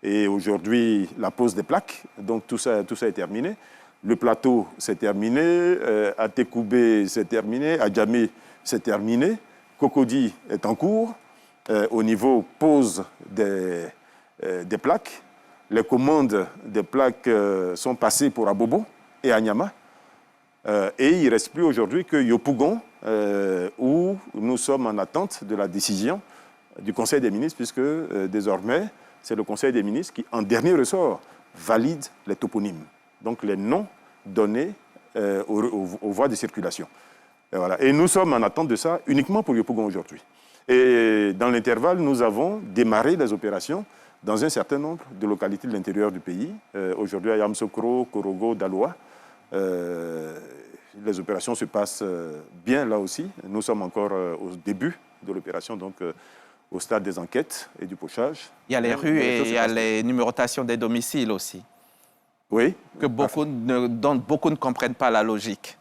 et aujourd'hui la pose des plaques. Donc tout ça est terminé. Le plateau, c'est terminé. Atekoubé, c'est terminé. Adjamé, c'est terminé. Cocody est en cours. Au niveau pose des plaques. Les commandes des plaques sont passées pour Abobo et Anyama. Et il ne reste plus aujourd'hui que Yopougon, où nous sommes en attente de la décision du Conseil des ministres, puisque désormais, c'est le Conseil des ministres qui, en dernier ressort, valide les toponymes. Donc les noms donnés aux voies de circulation. Et, voilà. Et nous sommes en attente de ça uniquement pour Yopougon aujourd'hui. Et dans l'intervalle, nous avons démarré les opérations dans un certain nombre de localités de l'intérieur du pays. Aujourd'hui à Yamsokro, Korogo, Daloa. Les opérations se passent bien là aussi. Nous sommes encore au début de l'opération, donc au stade des enquêtes et du pochage. Il y a les rues et il y a les numérotations des domiciles aussi. Oui. Dont beaucoup ne comprennent pas la logique.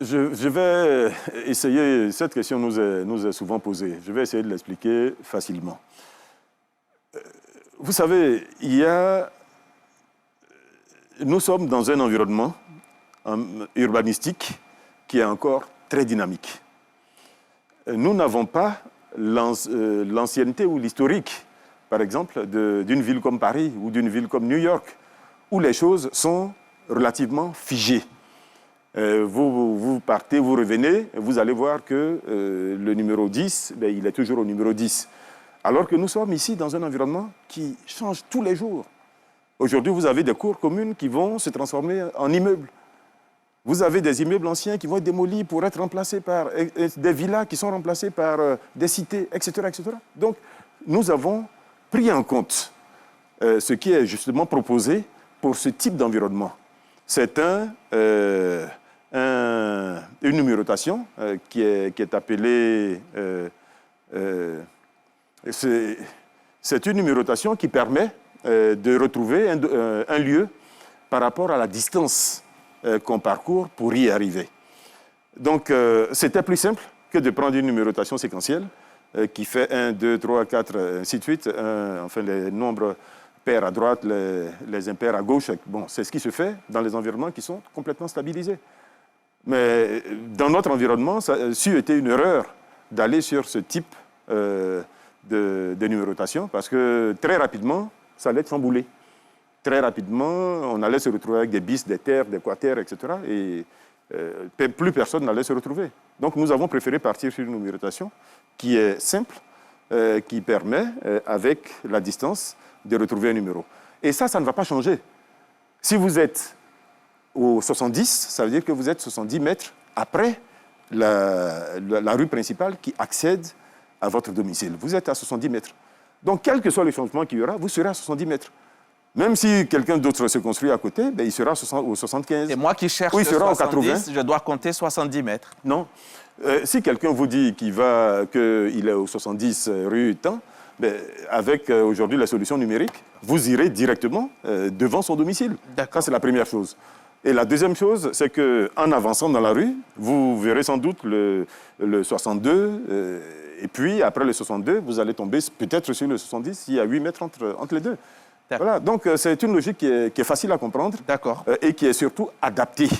Je vais essayer, cette question nous est souvent posée, je vais essayer de l'expliquer facilement. Vous savez, nous sommes dans un environnement urbanistique qui est encore très dynamique. Nous n'avons pas l'ancienneté ou l'historique, par exemple, d'une ville comme Paris ou d'une ville comme New York, où les choses sont relativement figées. Vous partez, vous revenez, vous allez voir que le numéro 10, il est toujours au numéro 10. Alors que nous sommes ici dans un environnement qui change tous les jours. Aujourd'hui, vous avez des cours communes qui vont se transformer en immeubles. Vous avez des immeubles anciens qui vont être démolis pour être remplacés par des villas qui sont remplacées par des cités, etc., etc. Donc, nous avons pris en compte ce qui est justement proposé pour ce type d'environnement. C'est une numérotation qui est appelée... c'est une numérotation qui permet de retrouver un lieu par rapport à la distance qu'on parcourt pour y arriver. Donc, c'était plus simple que de prendre une numérotation séquentielle qui fait 1, 2, 3, 4, ainsi de suite. Enfin, les nombres pairs à droite, les impairs à gauche. Bon, c'est ce qui se fait dans les environnements qui sont complètement stabilisés. Mais dans notre environnement, ça a été une erreur d'aller sur ce type de numérotation parce que très rapidement, ça allait être chamboulé. Très rapidement, on allait se retrouver avec des bis, des terres, des quaterres, etc. Et plus personne n'allait se retrouver. Donc nous avons préféré partir sur une numérotation qui est simple, qui permet, avec la distance, de retrouver un numéro. Et ça ne va pas changer. Si vous êtes au 70, ça veut dire que vous êtes 70 mètres après la rue principale qui accède à votre domicile. Vous êtes à 70 mètres. Donc, quel que soit le changement qu'il y aura, vous serez à 70 mètres. Même si quelqu'un d'autre se construit à côté, ben, il sera au 75. Et moi qui cherche il sera 70, au 80. je dois compter 70 mètres. Non. Si quelqu'un vous dit qu'il est au 70 rue Tan, ben, avec aujourd'hui la solution numérique, vous irez directement devant son domicile. Ça, c'est la première chose. Et la deuxième chose, c'est qu'en avançant dans la rue, vous verrez sans doute le 62, et puis après le 62, vous allez tomber peut-être sur le 70, il y a 8 mètres entre les deux. Voilà, donc c'est une logique qui est facile à comprendre et qui est surtout adaptée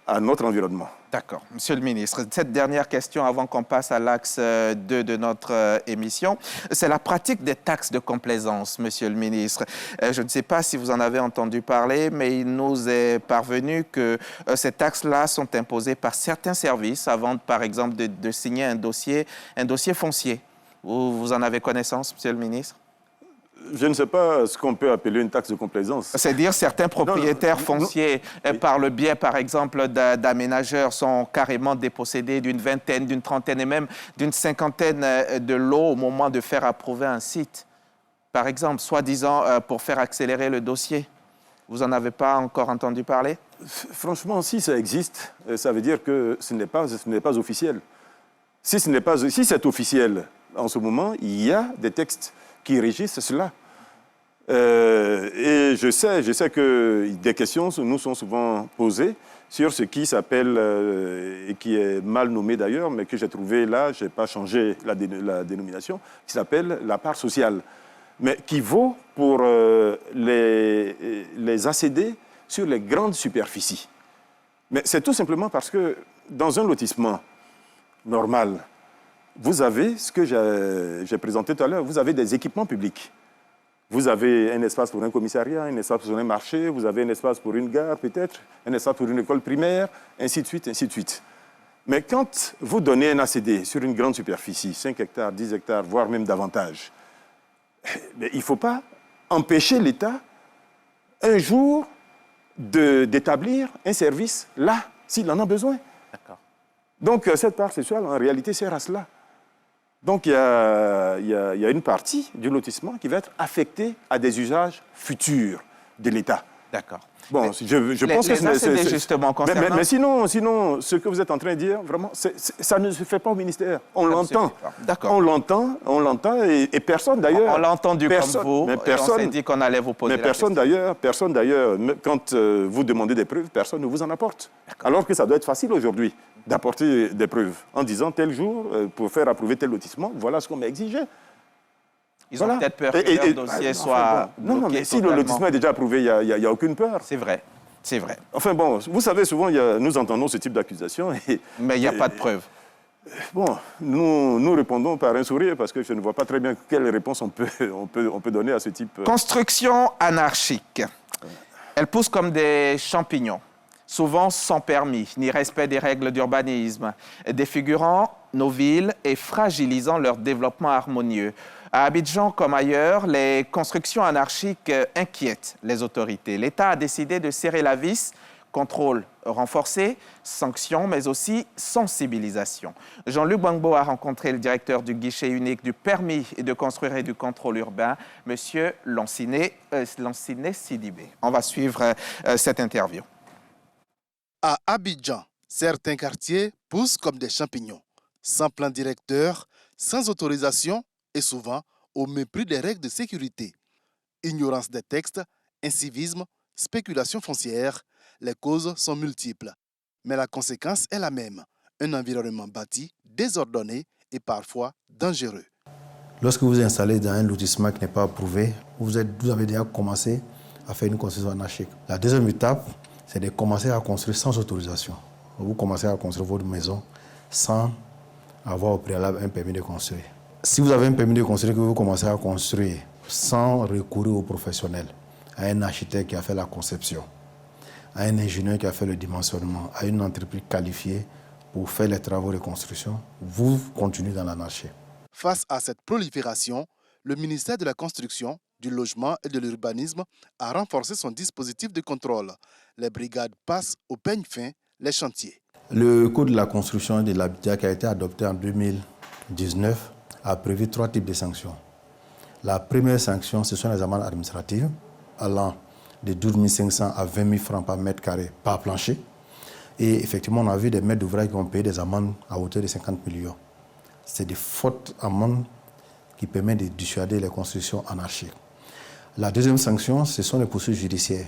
à notre environnement. D'accord. Monsieur le ministre, cette dernière question avant qu'on passe à l'axe 2 de notre émission, c'est la pratique des taxes de complaisance, monsieur le ministre. Je ne sais pas si vous en avez entendu parler, mais il nous est parvenu que ces taxes-là sont imposées par certains services avant, par exemple, de signer un dossier foncier. Vous en avez connaissance, monsieur le ministre? Je ne sais pas ce qu'on peut appeler une taxe de complaisance. C'est-à-dire certains propriétaires fonciers, par le biais, par exemple, d'aménageurs, sont carrément dépossédés d'une vingtaine, d'une trentaine et même d'une cinquantaine de lots au moment de faire approuver un site. Par exemple, soi-disant pour faire accélérer le dossier. Vous n'en avez pas encore entendu parler? Franchement, si ça existe, ça veut dire que ce n'est pas officiel. Si c'est officiel, en ce moment, il y a des textes qui régissent cela. Et je sais que des questions nous sont souvent posées sur ce qui s'appelle, et qui est mal nommé d'ailleurs, mais que j'ai trouvé là, je n'ai pas changé la dénomination, qui s'appelle la part sociale, mais qui vaut pour les ACD sur les grandes superficies. Mais c'est tout simplement parce que dans un lotissement normal, vous avez ce que j'ai présenté tout à l'heure, vous avez des équipements publics. Vous avez un espace pour un commissariat, un espace pour un marché, vous avez un espace pour une gare peut-être, un espace pour une école primaire, ainsi de suite, ainsi de suite. Mais quand vous donnez un ACD sur une grande superficie, 5 hectares, 10 hectares, voire même davantage, il ne faut pas empêcher l'État un jour d'établir un service là, s'il en a besoin. Donc cette part sociale, en réalité, sert à cela. Donc, il y a une partie du lotissement qui va être affectée à des usages futurs de l'État. D'accord. Bon, je pense que c'est justement concernant... Mais sinon, ce que vous êtes en train de dire, vraiment, ça ne se fait pas au ministère. On l'entend. D'accord. On l'entend, et personne d'ailleurs... On l'a entendu comme vous, mais personne, et on s'est dit qu'on allait vous poser la question. Mais personne d'ailleurs, quand vous demandez des preuves, personne ne vous en apporte. Alors que ça doit être facile aujourd'hui d'apporter des preuves en disant tel jour, pour faire approuver tel lotissement, voilà ce qu'on m'a exigé. Ils ont peut-être peur que leur dossier soit bloqué. Non, mais si le lotissement est déjà approuvé, il n'y a aucune peur. C'est vrai, c'est vrai. Enfin bon, vous savez, souvent, nous entendons ce type d'accusation. Mais il n'y a pas de preuves. Bon, nous répondons par un sourire parce que je ne vois pas très bien quelle réponse on peut donner à ce type. Construction anarchique. Elle pousse comme des champignons, souvent sans permis ni respect des règles d'urbanisme, défigurant nos villes et fragilisant leur développement harmonieux. À Abidjan comme ailleurs, les constructions anarchiques inquiètent les autorités. L'État a décidé de serrer la vis, contrôle renforcé, sanctions, mais aussi sensibilisation. Jean-Luc Gbangbo a rencontré le directeur du guichet unique du permis de construire et du contrôle urbain, M. Lanciné Sidibé. On va suivre cette interview. À Abidjan, certains quartiers poussent comme des champignons, sans plan directeur, sans autorisation et souvent au mépris des règles de sécurité. Ignorance des textes, incivisme, spéculation foncière, les causes sont multiples. Mais la conséquence est la même, un environnement bâti, désordonné et parfois dangereux. Lorsque vous vous installez dans un lotissement qui n'est pas approuvé, vous avez déjà commencé à faire une construction anarchique. La deuxième étape, c'est de commencer à construire sans autorisation. Vous commencez à construire votre maison sans avoir au préalable un permis de construire. Si vous avez un permis de construire, que vous commencez à construire sans recourir aux professionnels, à un architecte qui a fait la conception, à un ingénieur qui a fait le dimensionnement, à une entreprise qualifiée pour faire les travaux de construction, vous continuez dans l'anarchie. Face à cette prolifération, le ministère de la Construction, du Logement et de l'Urbanisme a renforcé son dispositif de contrôle. Les brigades passent au peigne fin les chantiers. Le Code de la construction de l'habitat qui a été adopté en 2019 a prévu 3 types de sanctions. La première sanction, ce sont les amendes administratives allant de 12 500 à 20 000 francs par mètre carré par plancher. Et effectivement, on a vu des maîtres d'ouvrage qui ont payé des amendes à hauteur de 50 millions. C'est des fortes amendes qui permettent de dissuader les constructions anarchiques. La deuxième sanction, ce sont les poursuites judiciaires.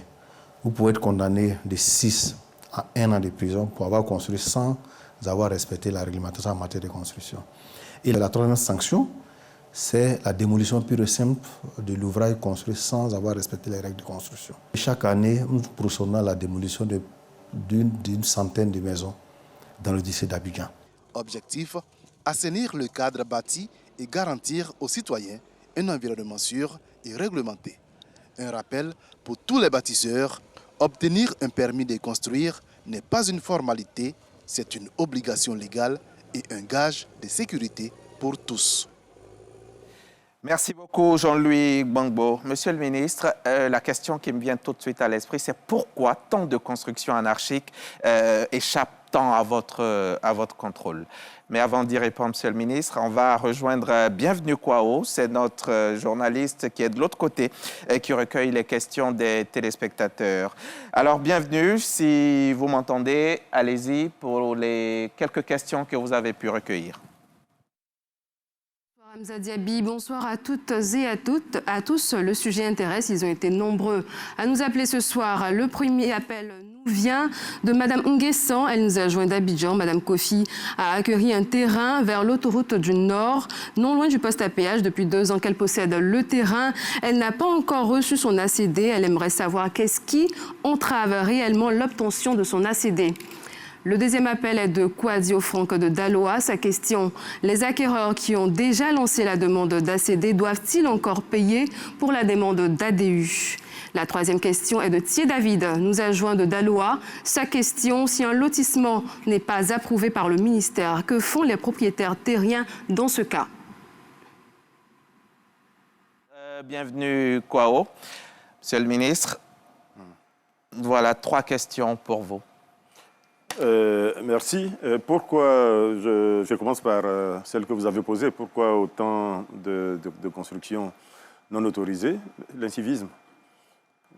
Vous pouvez être condamné de 6 à 1 an de prison pour avoir construit sans avoir respecté la réglementation en matière de construction. Et la troisième sanction, c'est la démolition pure et simple de l'ouvrage construit sans avoir respecté les règles de construction. Chaque année, nous procédons à la démolition d'une centaine de maisons dans le district d'Abidjan. Objectif, assainir le cadre bâti et garantir aux citoyens un environnement sûr et réglementé. Un rappel pour tous les bâtisseurs, obtenir un permis de construire n'est pas une formalité, c'est une obligation légale et un gage de sécurité pour tous. Merci beaucoup, Jean-Louis Gbangbo. Monsieur le ministre, la question qui me vient tout de suite à l'esprit, c'est pourquoi tant de constructions anarchiques échappent tant à votre contrôle? Mais avant d'y répondre, Monsieur le ministre, on va rejoindre Bienvenue Kwao. C'est notre journaliste qui est de l'autre côté et qui recueille les questions des téléspectateurs. Alors, bienvenue. Si vous m'entendez, allez-y pour les quelques questions que vous avez pu recueillir. Hamza Diaby, bonsoir à toutes et à tous. Le sujet intéresse, ils ont été nombreux à nous appeler ce soir. Le premier appel nous vient de Madame Nguessan, elle nous a joint d'Abidjan. Madame Kofi a accueilli un terrain vers l'autoroute du Nord, non loin du poste à péage. Depuis 2 ans qu'elle possède le terrain, elle n'a pas encore reçu son ACD. Elle aimerait savoir qu'est-ce qui entrave réellement l'obtention de son ACD. Le deuxième appel est de Kwazio Franck de Daloa. Sa question, les acquéreurs qui ont déjà lancé la demande d'ACD doivent-ils encore payer pour la demande d'ADU? La troisième question est de Thier David, nous a joint de Daloa. Sa question, si un lotissement n'est pas approuvé par le ministère, que font les propriétaires terriens dans ce cas? Bienvenue Kwao. Monsieur le ministre, voilà 3 questions pour vous. Merci. Pourquoi, je commence par celle que vous avez posée, pourquoi autant de constructions non autorisées? L'incivisme.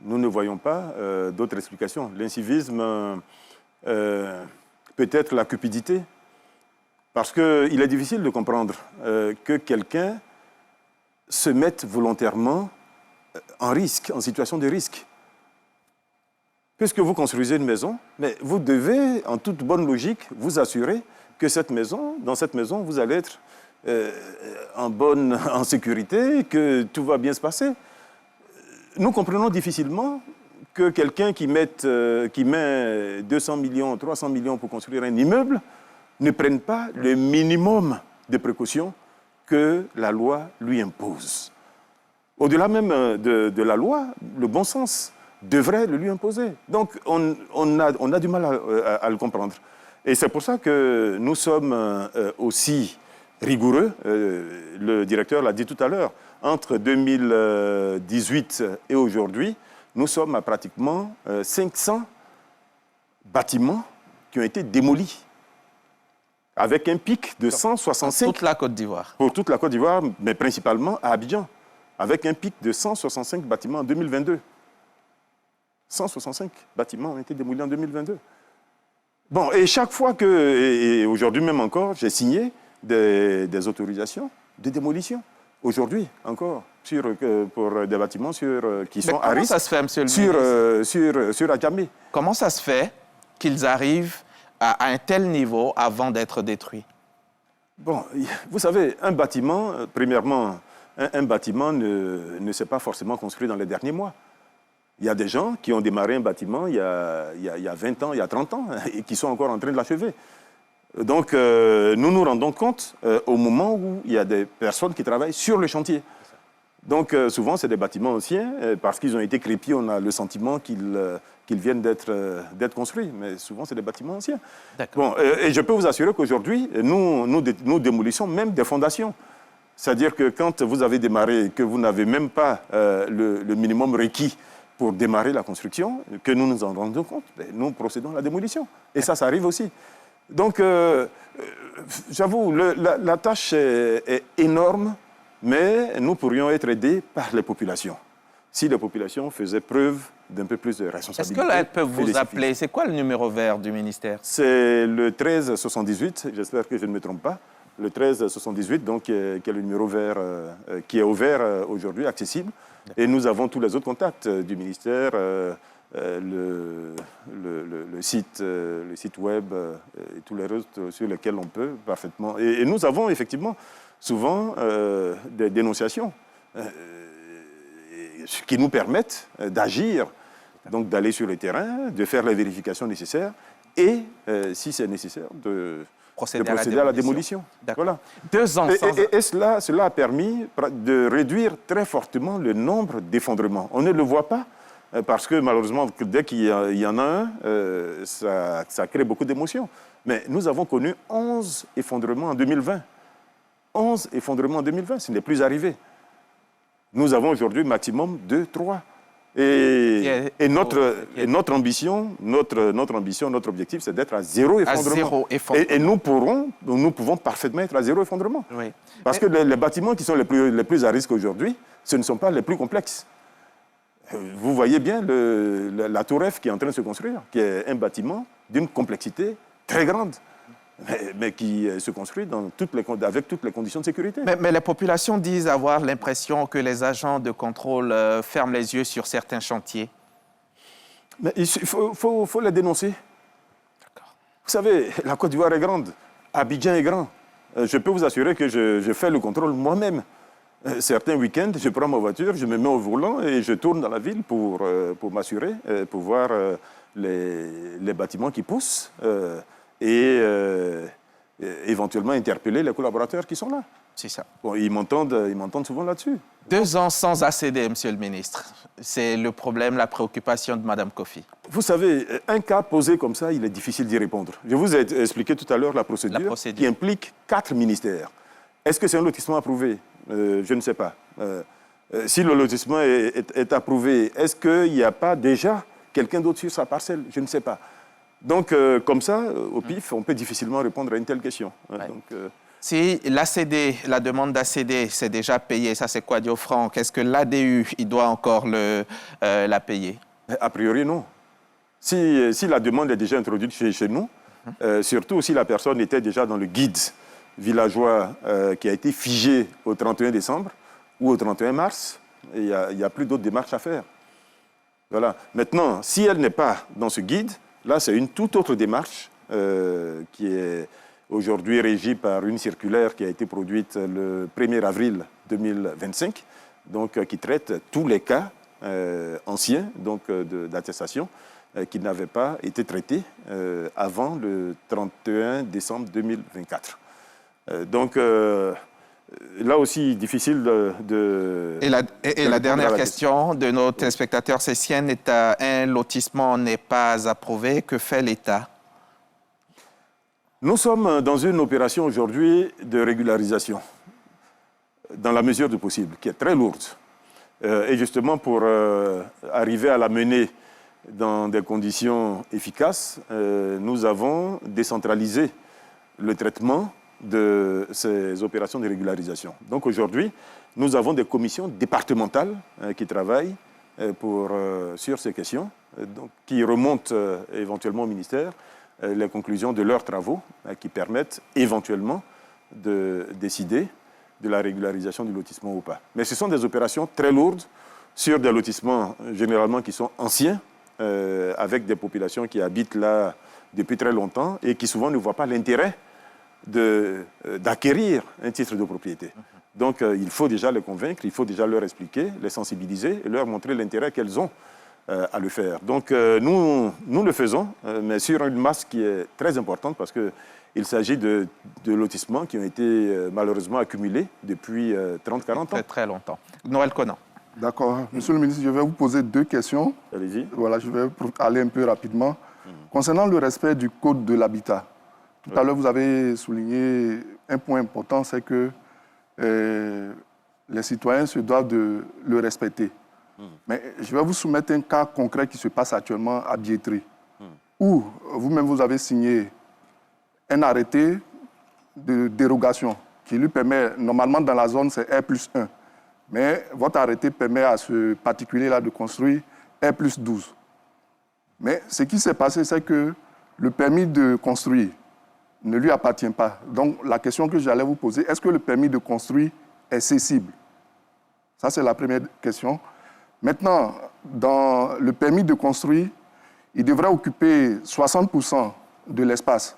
Nous ne voyons pas d'autres explications. L'incivisme, peut-être la cupidité, parce qu'il est difficile de comprendre que quelqu'un se mette volontairement en risque, en situation de risque. Puisque vous construisez une maison, mais vous devez, en toute bonne logique, vous assurer que dans cette maison, vous allez être en sécurité, que tout va bien se passer. Nous comprenons difficilement que quelqu'un qui met 200 millions, 300 millions pour construire un immeuble ne prenne pas le minimum de précautions que la loi lui impose. Au-delà même de la loi, le bon sens devrait le lui imposer. Donc, on a du mal à le comprendre. Et c'est pour ça que nous sommes aussi rigoureux. Le directeur l'a dit tout à l'heure. Entre 2018 et aujourd'hui, nous sommes à pratiquement 500 bâtiments qui ont été démolis, avec un pic de 165... Pour toute la Côte d'Ivoire. Pour toute la Côte d'Ivoire, mais principalement à Abidjan, avec un pic de 165 bâtiments en 2022. 165 bâtiments ont été démolis en 2022. Bon, et chaque fois et aujourd'hui même encore, j'ai signé des autorisations de démolition. Aujourd'hui encore, pour des bâtiments qui sont à risque. Comment ça se fait, monsieur le ministre? Sur Adjamé. Comment ça se fait qu'ils arrivent à un tel niveau avant d'être détruits? Bon, vous savez, un bâtiment, premièrement, un bâtiment ne s'est pas forcément construit dans les derniers mois. Il y a des gens qui ont démarré un bâtiment il y a 20 ans, il y a 30 ans, et qui sont encore en train de l'achever. Donc, nous nous rendons compte au moment où il y a des personnes qui travaillent sur le chantier. Donc, souvent, c'est des bâtiments anciens, parce qu'ils ont été crépis, on a le sentiment qu'ils viennent d'être construits. Mais souvent, c'est des bâtiments anciens. Bon, et je peux vous assurer qu'aujourd'hui, nous démolissons même des fondations. C'est-à-dire que quand vous avez démarré et que vous n'avez même pas le minimum requis pour démarrer la construction, que nous nous en rendons compte, nous procédons à la démolition. Et ça arrive aussi. Donc, j'avoue, la tâche est énorme, mais nous pourrions être aidés par les populations. Si les populations faisaient preuve d'un peu plus de responsabilité. Est-ce qu'elles peuvent vous appeler? C'est quoi le numéro vert du ministère? C'est le 1378, j'espère que je ne me trompe pas. Le 1378, donc, qui est le numéro vert, qui est ouvert aujourd'hui, accessible. Et nous avons tous les autres contacts du ministère, le site web et tous les autres sur lesquels on peut parfaitement. Et nous avons effectivement souvent des dénonciations qui nous permettent d'agir, donc d'aller sur le terrain, de faire les vérifications nécessaires et, si c'est nécessaire, de procéder à la démolition. Voilà. 2 ans sans... Et cela a permis de réduire très fortement le nombre d'effondrements. On ne le voit pas parce que malheureusement, dès qu'il y en a un, ça crée beaucoup d'émotions. Mais nous avons connu 11 effondrements en 2020. 11 effondrements en 2020, ce n'est plus arrivé. Nous avons aujourd'hui maximum 2, 3. Et notre ambition, notre objectif, c'est d'être à 0 effondrement. Et nous pouvons parfaitement être à 0 effondrement. Oui. Parce que les bâtiments qui sont les plus à risque aujourd'hui, ce ne sont pas les plus complexes. Vous voyez bien la tour F qui est en train de se construire, qui est un bâtiment d'une complexité très grande. Mais qui se construit avec toutes les conditions de sécurité. Mais les populations disent avoir l'impression que les agents de contrôle ferment les yeux sur certains chantiers. Mais il faut les dénoncer. Vous savez, la Côte d'Ivoire est grande, Abidjan est grand. Je peux vous assurer que je fais le contrôle moi-même. Certains week-ends, je prends ma voiture, je me mets au volant et je tourne dans la ville pour m'assurer, pour voir les bâtiments qui poussent. Et éventuellement interpeller les collaborateurs qui sont là. C'est ça. Bon, ils m'entendent souvent là-dessus. 2 ans sans ACD, Monsieur le ministre. C'est le problème, la préoccupation de Mme Kofi. Vous savez, un cas posé comme ça, il est difficile d'y répondre. Je vous ai expliqué tout à l'heure la procédure qui implique 4 ministères. Est-ce que c'est un lotissement approuvé? Je ne sais pas. Si le lotissement est approuvé, est-ce qu'il n'y a pas déjà quelqu'un d'autre sur sa parcelle? Je ne sais pas. Donc, comme ça, au pif, on peut difficilement répondre à une telle question. Ouais. Si l'ACD, la demande d'ACD, c'est déjà payé, ça c'est quoi, Franck? Est-ce que l'ADU, il doit encore la payer? A priori, non. Si la demande est déjà introduite chez nous, surtout si la personne était déjà dans le guide villageois qui a été figé au 31 décembre ou au 31 mars, il n'y a plus d'autres démarches à faire. Voilà. Maintenant, si elle n'est pas dans ce guide, là, c'est une toute autre démarche qui est aujourd'hui régie par une circulaire qui a été produite le 1er avril 2025, donc, qui traite tous les cas anciens d'attestation qui n'avaient pas été traités avant le 31 décembre 2024. Donc, là aussi, difficile de... Et la dernière question de nos téléspectateurs, c'est si un lotissement n'est pas approuvé, que fait l'État? Nous sommes dans une opération aujourd'hui de régularisation, dans la mesure du possible, qui est très lourde. Et justement, pour arriver à la mener dans des conditions efficaces, nous avons décentralisé le traitement de ces opérations de régularisation. Donc aujourd'hui, nous avons des commissions départementales qui travaillent sur ces questions, qui remontent éventuellement au ministère les conclusions de leurs travaux qui permettent éventuellement de décider de la régularisation du lotissement ou pas. Mais ce sont des opérations très lourdes sur des lotissements généralement qui sont anciens, avec des populations qui habitent là depuis très longtemps et qui souvent ne voient pas l'intérêt d'acquérir un titre de propriété. Donc, il faut déjà les convaincre, il faut déjà leur expliquer, les sensibiliser et leur montrer l'intérêt qu'elles ont à le faire. Donc, nous le faisons, mais sur une masse qui est très importante parce qu'il s'agit de lotissements qui ont été malheureusement accumulés depuis 30-40 ans. Très, très longtemps. Noël Conan. D'accord. Monsieur le ministre, je vais vous poser 2 questions. Allez-y. Voilà, je vais aller un peu rapidement. Concernant le respect du code de l'habitat, tout à l'heure, vous avez souligné un point important, c'est que les citoyens se doivent de le respecter. Mais je vais vous soumettre un cas concret qui se passe actuellement à Biétry, où vous-même, vous avez signé un arrêté de dérogation qui lui permet, normalement dans la zone, c'est R+1. Mais votre arrêté permet à ce particulier-là de construire R+12. Mais ce qui s'est passé, c'est que le permis de construire ne lui appartient pas. Donc, la question que j'allais vous poser, est-ce que le permis de construire est cessible? Ça, c'est la première question. Maintenant, dans le permis de construire, il devrait occuper 60% de l'espace.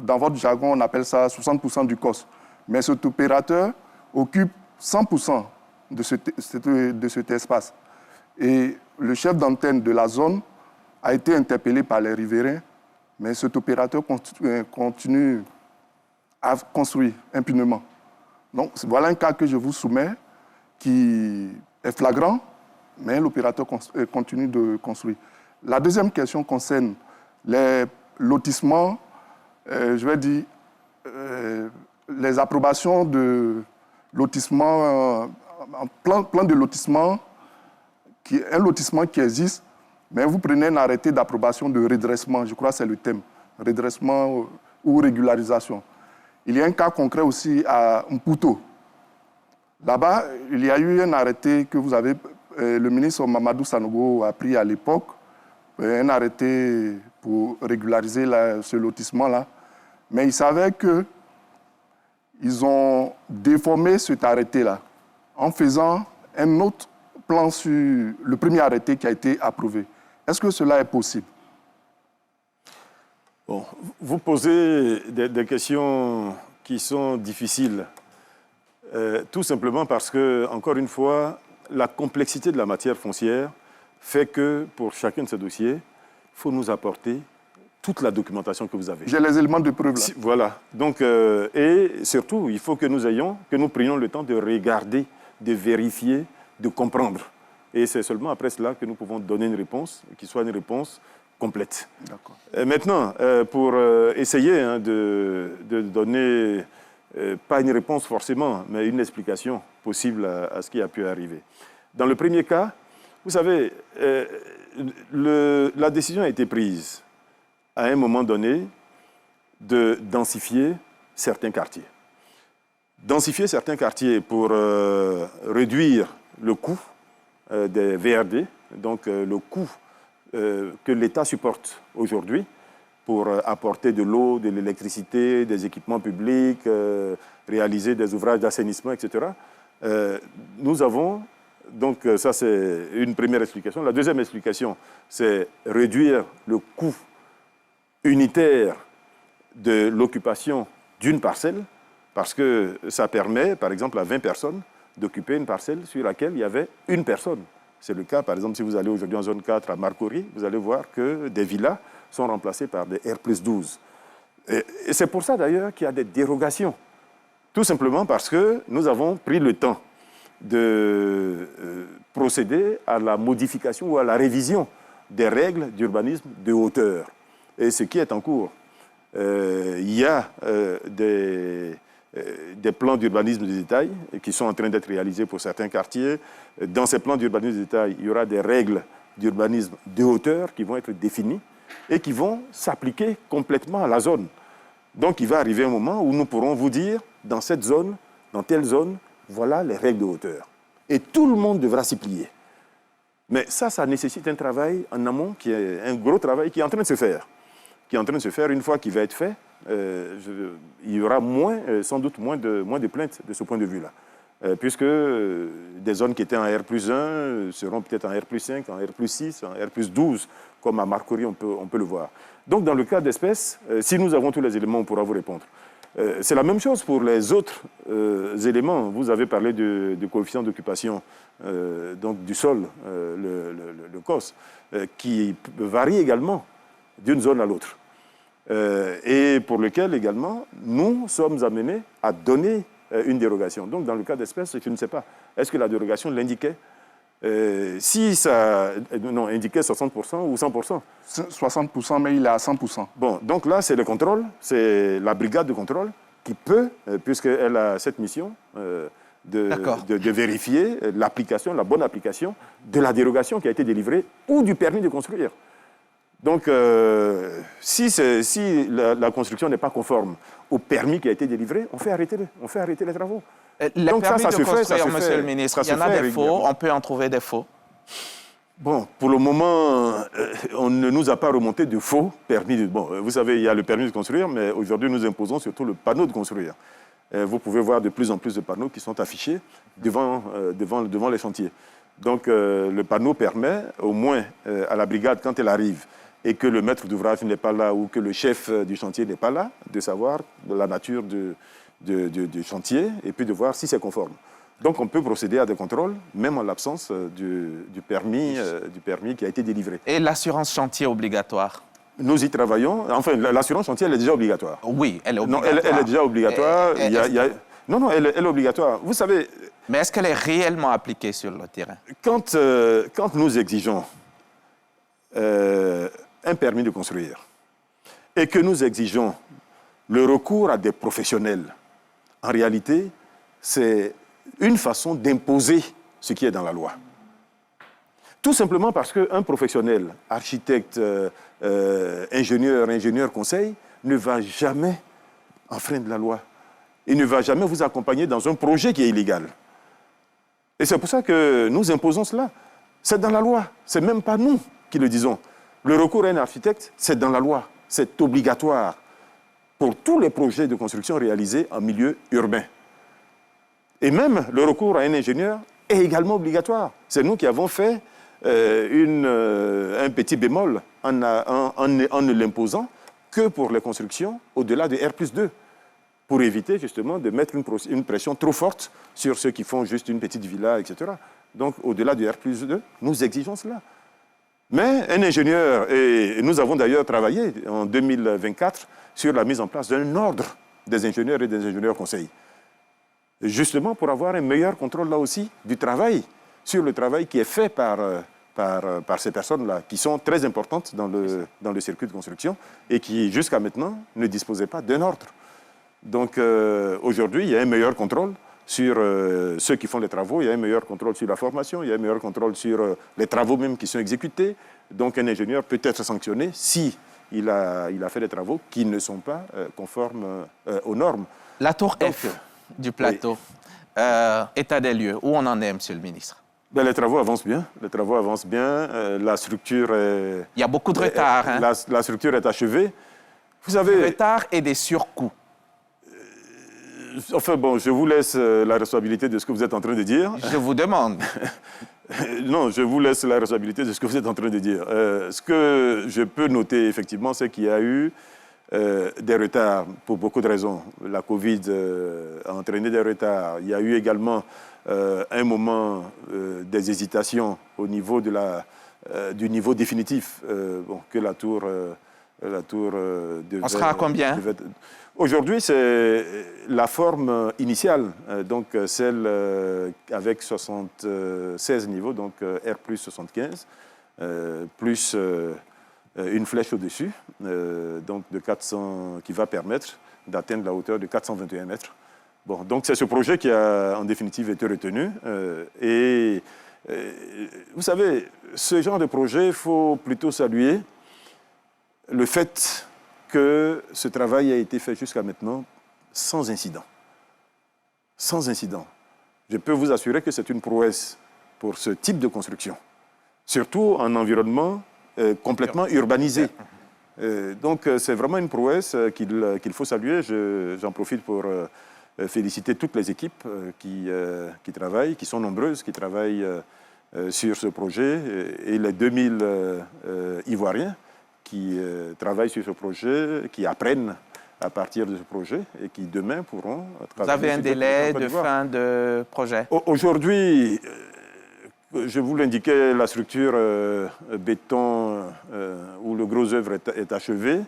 Dans votre jargon, on appelle ça 60% du COS. Mais cet opérateur occupe 100% de cet espace. Et le chef d'antenne de la zone a été interpellé par les riverains, mais cet opérateur continue à construire impunément. Donc, voilà un cas que je vous soumets qui est flagrant, mais l'opérateur continue de construire. La deuxième question concerne les lotissements, je vais dire, les approbations de lotissement, plan de lotissement, un lotissement qui existe, mais vous prenez un arrêté d'approbation de redressement, je crois que c'est le thème, redressement ou régularisation. Il y a un cas concret aussi à Mputo. Là-bas, il y a eu un arrêté que vous avez, le ministre Mamadou Sanogo a pris à l'époque, un arrêté pour régulariser ce lotissement-là. Mais il savait qu'ils ont déformé cet arrêté-là en faisant un autre plan sur le premier arrêté qui a été approuvé. Est-ce que cela est possible? Bon, vous posez des questions qui sont difficiles, tout simplement parce que, encore une fois, la complexité de la matière foncière fait que, pour chacun de ces dossiers, il faut nous apporter toute la documentation que vous avez. J'ai les éléments de preuve là. Voilà. Donc, et surtout, il faut que nous prenions le temps de regarder, de vérifier, de comprendre. Et c'est seulement après cela que nous pouvons donner une réponse, qui soit une réponse complète. D'accord. Maintenant, pour essayer de donner, pas une réponse forcément, mais une explication possible à ce qui a pu arriver. Dans le premier cas, vous savez, la décision a été prise à un moment donné de densifier certains quartiers. Densifier certains quartiers pour réduire le coût des VRD, donc le coût que l'État supporte aujourd'hui pour apporter de l'eau, de l'électricité, des équipements publics, réaliser des ouvrages d'assainissement, etc. Nous avons, donc ça c'est une première explication. La deuxième explication, c'est réduire le coût unitaire de l'occupation d'une parcelle, parce que ça permet, par exemple, à 20 personnes d'occuper une parcelle sur laquelle il y avait une personne. C'est le cas, par exemple, si vous allez aujourd'hui en zone 4 à Marcory, vous allez voir que des villas sont remplacées par des R+12. Et c'est pour ça, d'ailleurs, qu'il y a des dérogations. Tout simplement parce que nous avons pris le temps de procéder à la modification ou à la révision des règles d'urbanisme de hauteur. Et ce qui est en cours. Il y a des plans d'urbanisme de détail qui sont en train d'être réalisés pour certains quartiers. Dans ces plans d'urbanisme de détail, il y aura des règles d'urbanisme de hauteur qui vont être définies et qui vont s'appliquer complètement à la zone. Donc il va arriver un moment où nous pourrons vous dire, dans cette zone, dans telle zone, voilà les règles de hauteur. Et tout le monde devra s'y plier. Mais ça nécessite un travail en amont, qui est un gros travail qui est en train de se faire. Une fois qu'il va être fait, il y aura sans doute moins de plaintes de ce point de vue-là. Puisque des zones qui étaient en R+1 seront peut-être en R+5, en R+6, en R+12, comme à Marcory, on peut le voir. Donc, dans le cas d'espèces, si nous avons tous les éléments, on pourra vous répondre. C'est la même chose pour les autres éléments. Vous avez parlé du coefficient d'occupation donc du sol, le COS, qui varie également d'une zone à l'autre. Et pour lequel également, nous sommes amenés à donner une dérogation. Donc, dans le cas d'espèces, je ne sais pas. Est-ce que la dérogation l'indiquait? Si ça indiquait 60% ou 100%. 60%, mais il est à 100%. Bon, donc là, c'est le contrôle, c'est la brigade de contrôle qui peut, puisqu'elle a cette mission de vérifier l'application, la bonne application de la dérogation qui a été délivrée ou du permis de construire. Donc, si la construction n'est pas conforme au permis qui a été délivré, on fait arrêter les travaux. Les permis de construire, monsieur le ministre, il y en a des faux, on peut en trouver des faux. Bon, pour le moment, on ne nous a pas remonté de faux permis. Bon, vous savez, il y a le permis de construire, mais aujourd'hui, nous imposons surtout le panneau de construire. Vous pouvez voir de plus en plus de panneaux qui sont affichés devant les chantiers. Donc, le panneau permet, au moins à la brigade, quand elle arrive, et que le maître d'ouvrage n'est pas là ou que le chef du chantier n'est pas là, de savoir la nature du chantier et puis de voir si c'est conforme. Donc on peut procéder à des contrôles, même en l'absence du permis qui a été délivré. Et l'assurance chantier obligatoire? Nous y travaillons. Enfin, l'assurance chantier, elle est déjà obligatoire. Oui, elle est obligatoire. Non, elle est déjà obligatoire. Non, elle est obligatoire. Vous savez... Mais est-ce qu'elle est réellement appliquée sur le terrain? Quand nous exigeons un permis de construire et que nous exigeons le recours à des professionnels, en réalité, c'est une façon d'imposer ce qui est dans la loi. Tout simplement parce qu'un professionnel, architecte, ingénieur conseil, ne va jamais enfreindre la loi. Il ne va jamais vous accompagner dans un projet qui est illégal. Et c'est pour ça que nous imposons cela. C'est dans la loi. Ce n'est même pas nous qui le disons. Le recours à un architecte, c'est dans la loi. C'est obligatoire pour tous les projets de construction réalisés en milieu urbain. Et même le recours à un ingénieur est également obligatoire. C'est nous qui avons fait un petit bémol en ne l'imposant que pour les constructions au-delà de R+2, pour éviter justement de mettre une pression trop forte sur ceux qui font juste une petite villa, etc. Donc au-delà de R+2, nous exigeons cela. Mais un ingénieur, et nous avons d'ailleurs travaillé en 2024 sur la mise en place d'un ordre des ingénieurs et des ingénieurs conseils, justement pour avoir un meilleur contrôle là aussi du travail, sur le travail qui est fait par ces personnes-là, qui sont très importantes dans le circuit de construction et qui, jusqu'à maintenant, ne disposaient pas d'un ordre. Donc aujourd'hui, il y a un meilleur contrôle sur ceux qui font les travaux, il y a un meilleur contrôle sur la formation, il y a un meilleur contrôle sur les travaux même qui sont exécutés. Donc un ingénieur peut être sanctionné si il a fait des travaux qui ne sont pas conformes aux normes. La tour F du plateau, oui. État des lieux, où on en est, monsieur le ministre? Ben, les travaux avancent bien. Les travaux avancent bien. La structure est... Il y a beaucoup de retard. La structure est achevée. Vous savez... Des retards et des surcoûts. Enfin bon, je vous laisse la responsabilité de ce que vous êtes en train de dire. Je vous demande. Non, je vous laisse la responsabilité de ce que vous êtes en train de dire. Ce que je peux noter, effectivement, c'est qu'il y a eu des retards pour beaucoup de raisons. La Covid a entraîné des retards. Il y a eu également un moment des hésitations au niveau du niveau définitif que la tour devait... On sera à combien? Aujourd'hui, c'est la forme initiale, donc celle avec 76 niveaux, donc R+75, plus une flèche au-dessus, donc de 400, qui va permettre d'atteindre la hauteur de 421 mètres. Bon, donc c'est ce projet qui a en définitive été retenu. Vous savez, ce genre de projet, il faut plutôt saluer le fait que ce travail a été fait jusqu'à maintenant sans incident. Sans incident. Je peux vous assurer que c'est une prouesse pour ce type de construction, surtout en environnement complètement urbanisé. Donc c'est vraiment une prouesse qu'il faut saluer. J'en profite pour féliciter toutes les équipes qui travaillent, qui sont nombreuses, qui travaillent sur ce projet, et les 2000 Ivoiriens qui travaillent sur ce projet, qui apprennent à partir de ce projet et qui demain pourront travailler. Vous avez un délai de fin de projet? Aujourd'hui, je vous l'indiquais, la structure béton où le gros œuvre est achevé.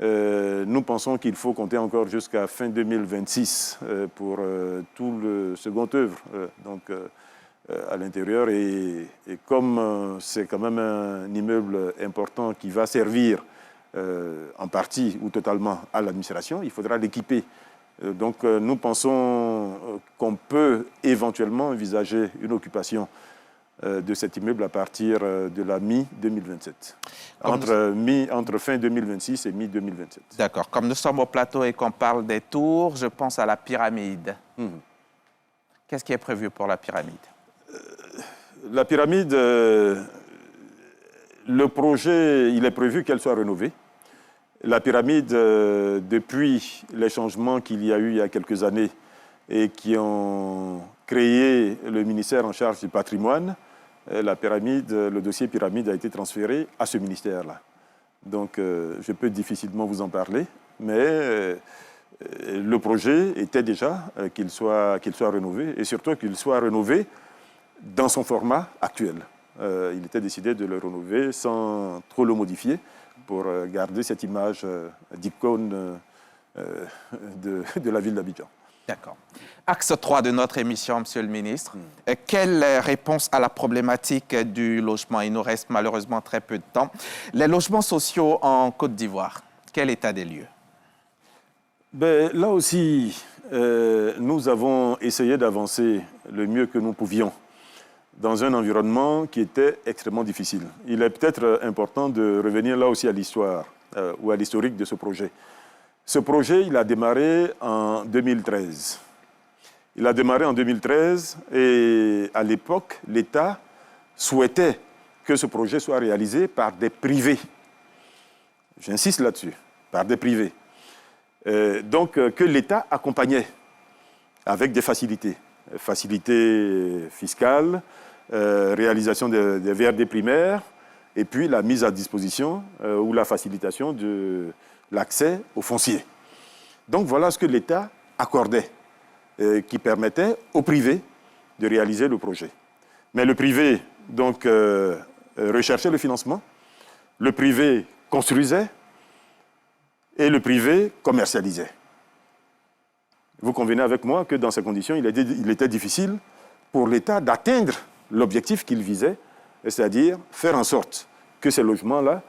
Nous pensons qu'il faut compter encore jusqu'à fin 2026 pour tout le second œuvre. À l'intérieur, et comme c'est quand même un immeuble important qui va servir en partie ou totalement à l'administration, il faudra l'équiper. Donc nous pensons qu'on peut éventuellement envisager une occupation de cet immeuble à partir de la mi-2027. Entre fin 2026 et mi-2027. D'accord. Comme nous sommes au plateau et qu'on parle des tours, je pense à la pyramide. Qu'est-ce qui est prévu pour la pyramide? La pyramide, le projet, il est prévu qu'elle soit rénovée. La pyramide, depuis les changements qu'il y a eu il y a quelques années et qui ont créé le ministère en charge du patrimoine, la pyramide, le dossier pyramide a été transféré à ce ministère-là. Donc, je peux difficilement vous en parler, mais le projet était déjà qu'il soit rénové, et surtout qu'il soit rénové dans son format actuel. Il était décidé de le rénover sans trop le modifier pour garder cette image d'icône de la ville d'Abidjan. D'accord. Axe 3 de notre émission, Monsieur le ministre. Quelle réponse à la problématique du logement? Il nous reste malheureusement très peu de temps. Les logements sociaux en Côte d'Ivoire, quel état des lieux? Là aussi, nous avons essayé d'avancer le mieux que nous pouvions dans un environnement qui était extrêmement difficile. Il est peut-être important de revenir là aussi à l'histoire ou à l'historique de ce projet. Ce projet, il a démarré en 2013. Il a démarré en 2013 et à l'époque, l'État souhaitait que ce projet soit réalisé par des privés. J'insiste là-dessus, par des privés. Donc, que l'État accompagnait avec des facilités. Facilités fiscales, réalisation des VRD primaires et puis la mise à disposition ou la facilitation de l'accès au foncier. Donc voilà ce que l'État accordait, qui permettait au privé de réaliser le projet. Mais le privé, donc, recherchait le financement, le privé construisait et le privé commercialisait. Vous convenez avec moi que dans ces conditions, il était difficile pour l'État d'atteindre l'objectif qu'il visait, c'est-à-dire faire en sorte que ces logements-là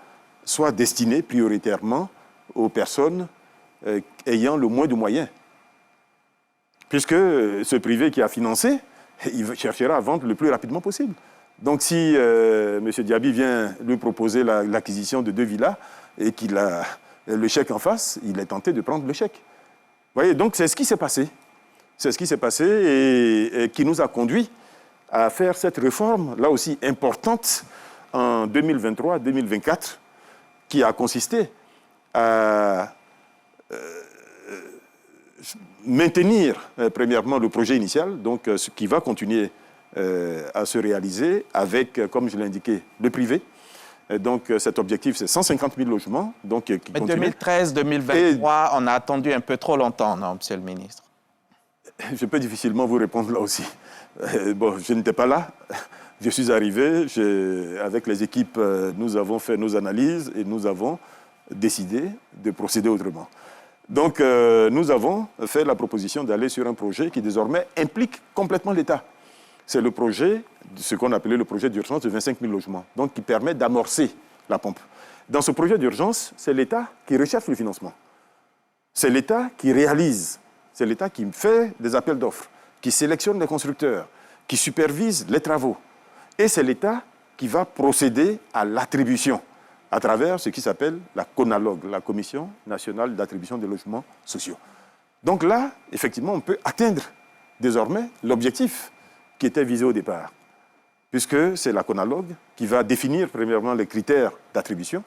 soient destinés prioritairement aux personnes ayant le moins de moyens. Puisque ce privé qui a financé, il cherchera à vendre le plus rapidement possible. Donc si M. Diaby vient lui proposer l'acquisition de 2 villas et qu'il a le chèque en face, il est tenté de prendre le chèque. Vous voyez, donc c'est ce qui s'est passé. C'est ce qui s'est passé et qui nous a conduit à faire cette réforme, là aussi importante, en 2023-2024, qui a consisté à maintenir, premièrement, le projet initial, donc ce qui va continuer à se réaliser avec, comme je l'ai indiqué, le privé. Donc cet objectif, c'est 150 000 logements. Donc, qui mais 2013-2023, on a attendu un peu trop longtemps, non, Monsieur le ministre? Je peux difficilement vous répondre là aussi. Bon, je n'étais pas là. Je suis arrivé, avec les équipes, nous avons fait nos analyses et nous avons décidé de procéder autrement. Donc, nous avons fait la proposition d'aller sur un projet qui désormais implique complètement l'État. C'est le projet, ce qu'on appelait le projet d'urgence de 25 000 logements, donc qui permet d'amorcer la pompe. Dans ce projet d'urgence, c'est l'État qui recherche le financement. C'est l'État qui réalise, c'est l'État qui fait des appels d'offres, qui sélectionne les constructeurs, qui supervise les travaux. Et c'est l'État qui va procéder à l'attribution à travers ce qui s'appelle la CONALOG, la Commission nationale d'attribution des logements sociaux. Donc là, effectivement, on peut atteindre désormais l'objectif qui était visé au départ, puisque c'est la CONALOG qui va définir premièrement les critères d'attribution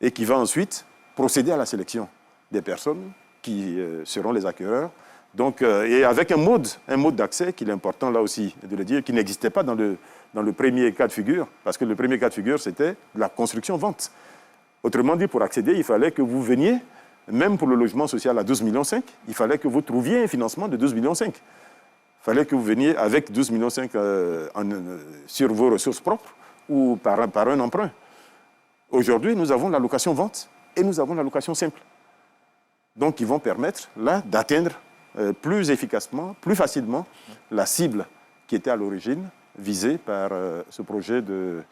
et qui va ensuite procéder à la sélection des personnes qui seront les acquéreurs. Donc, et avec un mode d'accès qu'il est important là aussi de le dire, qui n'existait pas dans le premier cas de figure, parce que le premier cas de figure, c'était la construction-vente. Autrement dit, pour accéder, il fallait que vous veniez, même pour le logement social à 12,5 millions, il fallait que vous trouviez un financement de 12,5 millions. Il fallait que vous veniez avec 12,5 millions sur vos ressources propres ou par un emprunt. Aujourd'hui, nous avons la location-vente et nous avons la location simple. Donc, ils vont permettre là d'atteindre plus efficacement, plus facilement la cible qui était à l'origine visée par ce projet de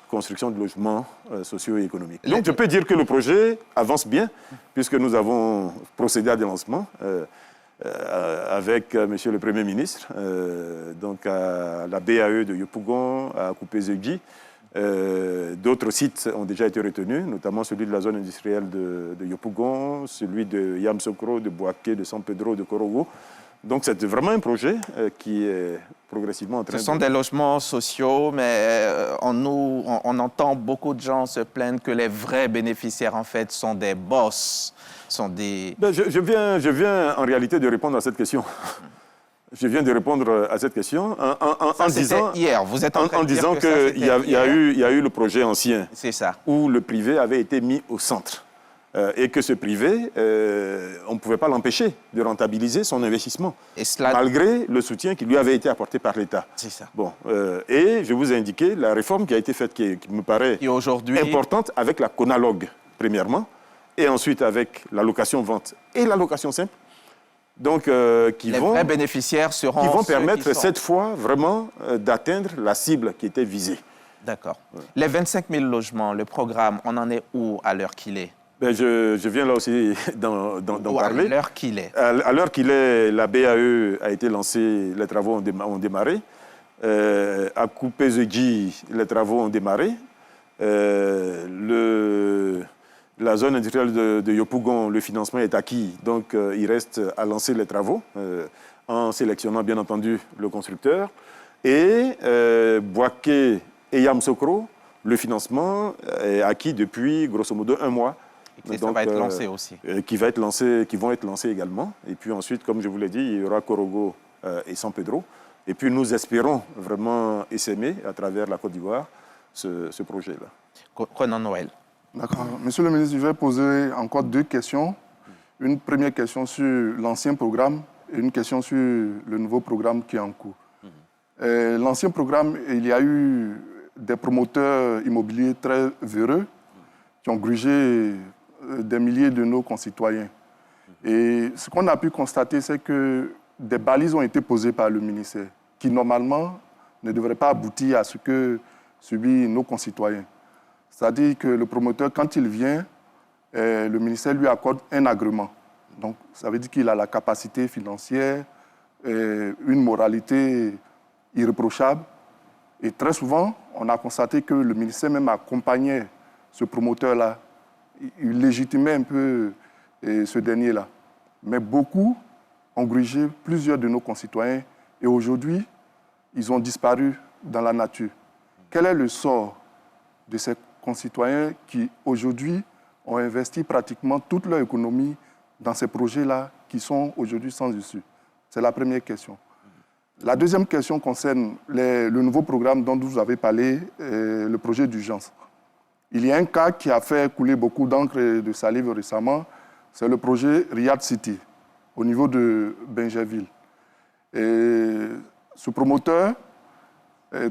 construction de logements sociaux et économiques. Donc je peux dire que le projet avance bien puisque nous avons procédé à des lancements. avec Monsieur le Premier ministre, donc à la BAE de Yopougon, à Coupé-Zegui. D'autres sites ont déjà été retenus, notamment celui de la zone industrielle de Yopougon, celui de Yamsokro, de Boaké, de San Pedro, de Korogo. Donc c'est vraiment un projet qui est progressivement en train de... Ce sont des logements sociaux, mais on entend beaucoup de gens se plaindre que les vrais bénéficiaires, en fait, sont des boss, sont des... Je viens en réalité de répondre à cette question. Je viens de répondre à cette question en disant hier. Vous êtes en disant qu'il y a eu le projet ancien, c'est ça, où le privé avait été mis au centre et que ce privé, on ne pouvait pas l'empêcher de rentabiliser son investissement, malgré le soutien qui lui avait été apporté par l'État. C'est ça. Bon, et je vous ai indiqué la réforme qui a été faite, qui me paraît importante, avec la Conalogue, premièrement, et ensuite avec la location-vente et la location simple. Donc, les vrais bénéficiaires seront qui vont permettre cette fois vraiment d'atteindre la cible qui était visée. D'accord. Ouais. Les 25 000 logements, le programme, on en est où à l'heure qu'il est? Je viens là aussi d'en parler. À l'heure qu'il est. À l'heure qu'il est, la BAE a été lancée, les travaux ont démarré. À Coupé-Zegui, les travaux ont démarré. La zone industrielle de Yopougon, le financement est acquis, donc il reste à lancer les travaux en sélectionnant bien entendu le constructeur. Et Boaké et Yamsokro, le financement est acquis depuis grosso modo 1 mois. Et ça va être lancé aussi. Qui vont être lancés également. Et puis ensuite, comme je vous l'ai dit, il y aura Korogo et San Pedro. Et puis nous espérons vraiment essaimer à travers la Côte d'Ivoire ce projet-là. Conan Noël. D'accord. Monsieur le ministre, je vais poser encore 2 questions. Une première question sur l'ancien programme et une question sur le nouveau programme qui est en cours. L'ancien programme, il y a eu des promoteurs immobiliers très véreux qui ont grugé des milliers de nos concitoyens. Et ce qu'on a pu constater, c'est que des balises ont été posées par le ministère qui, normalement, ne devraient pas aboutir à ce que subissent nos concitoyens. C'est-à-dire que le promoteur, quand il vient, le ministère lui accorde un agrément. Donc, ça veut dire qu'il a la capacité financière, une moralité irréprochable. Et très souvent, on a constaté que le ministère même accompagnait ce promoteur-là. Il légitimait un peu ce dernier-là. Mais beaucoup ont grugé plusieurs de nos concitoyens et aujourd'hui, ils ont disparu dans la nature. Quel est le sort de ces concitoyens qui, aujourd'hui, ont investi pratiquement toute leur économie dans ces projets-là qui sont aujourd'hui sans issue? C'est la première question. La deuxième question concerne le nouveau programme dont vous avez parlé, le projet d'urgence. Il y a un cas qui a fait couler beaucoup d'encre et de salive récemment, c'est le projet Riyad City, au niveau de Benjerville. Et ce promoteur,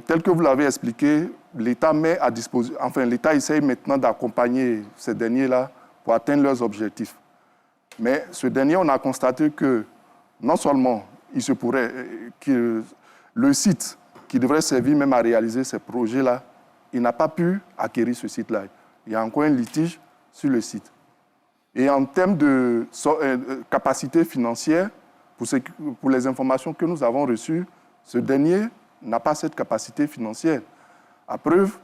tel que vous l'avez expliqué, l'État met à disposition, enfin l'État essaye maintenant d'accompagner ces derniers-là pour atteindre leurs objectifs. Mais ce dernier, on a constaté que non seulement il se pourrait que le site qui devrait servir même à réaliser ces projets-là, il n'a pas pu acquérir ce site-là. Il y a encore un litige sur le site. Et en termes de capacité financière, pour les informations que nous avons reçues, ce dernier n'a pas cette capacité financière. À preuve,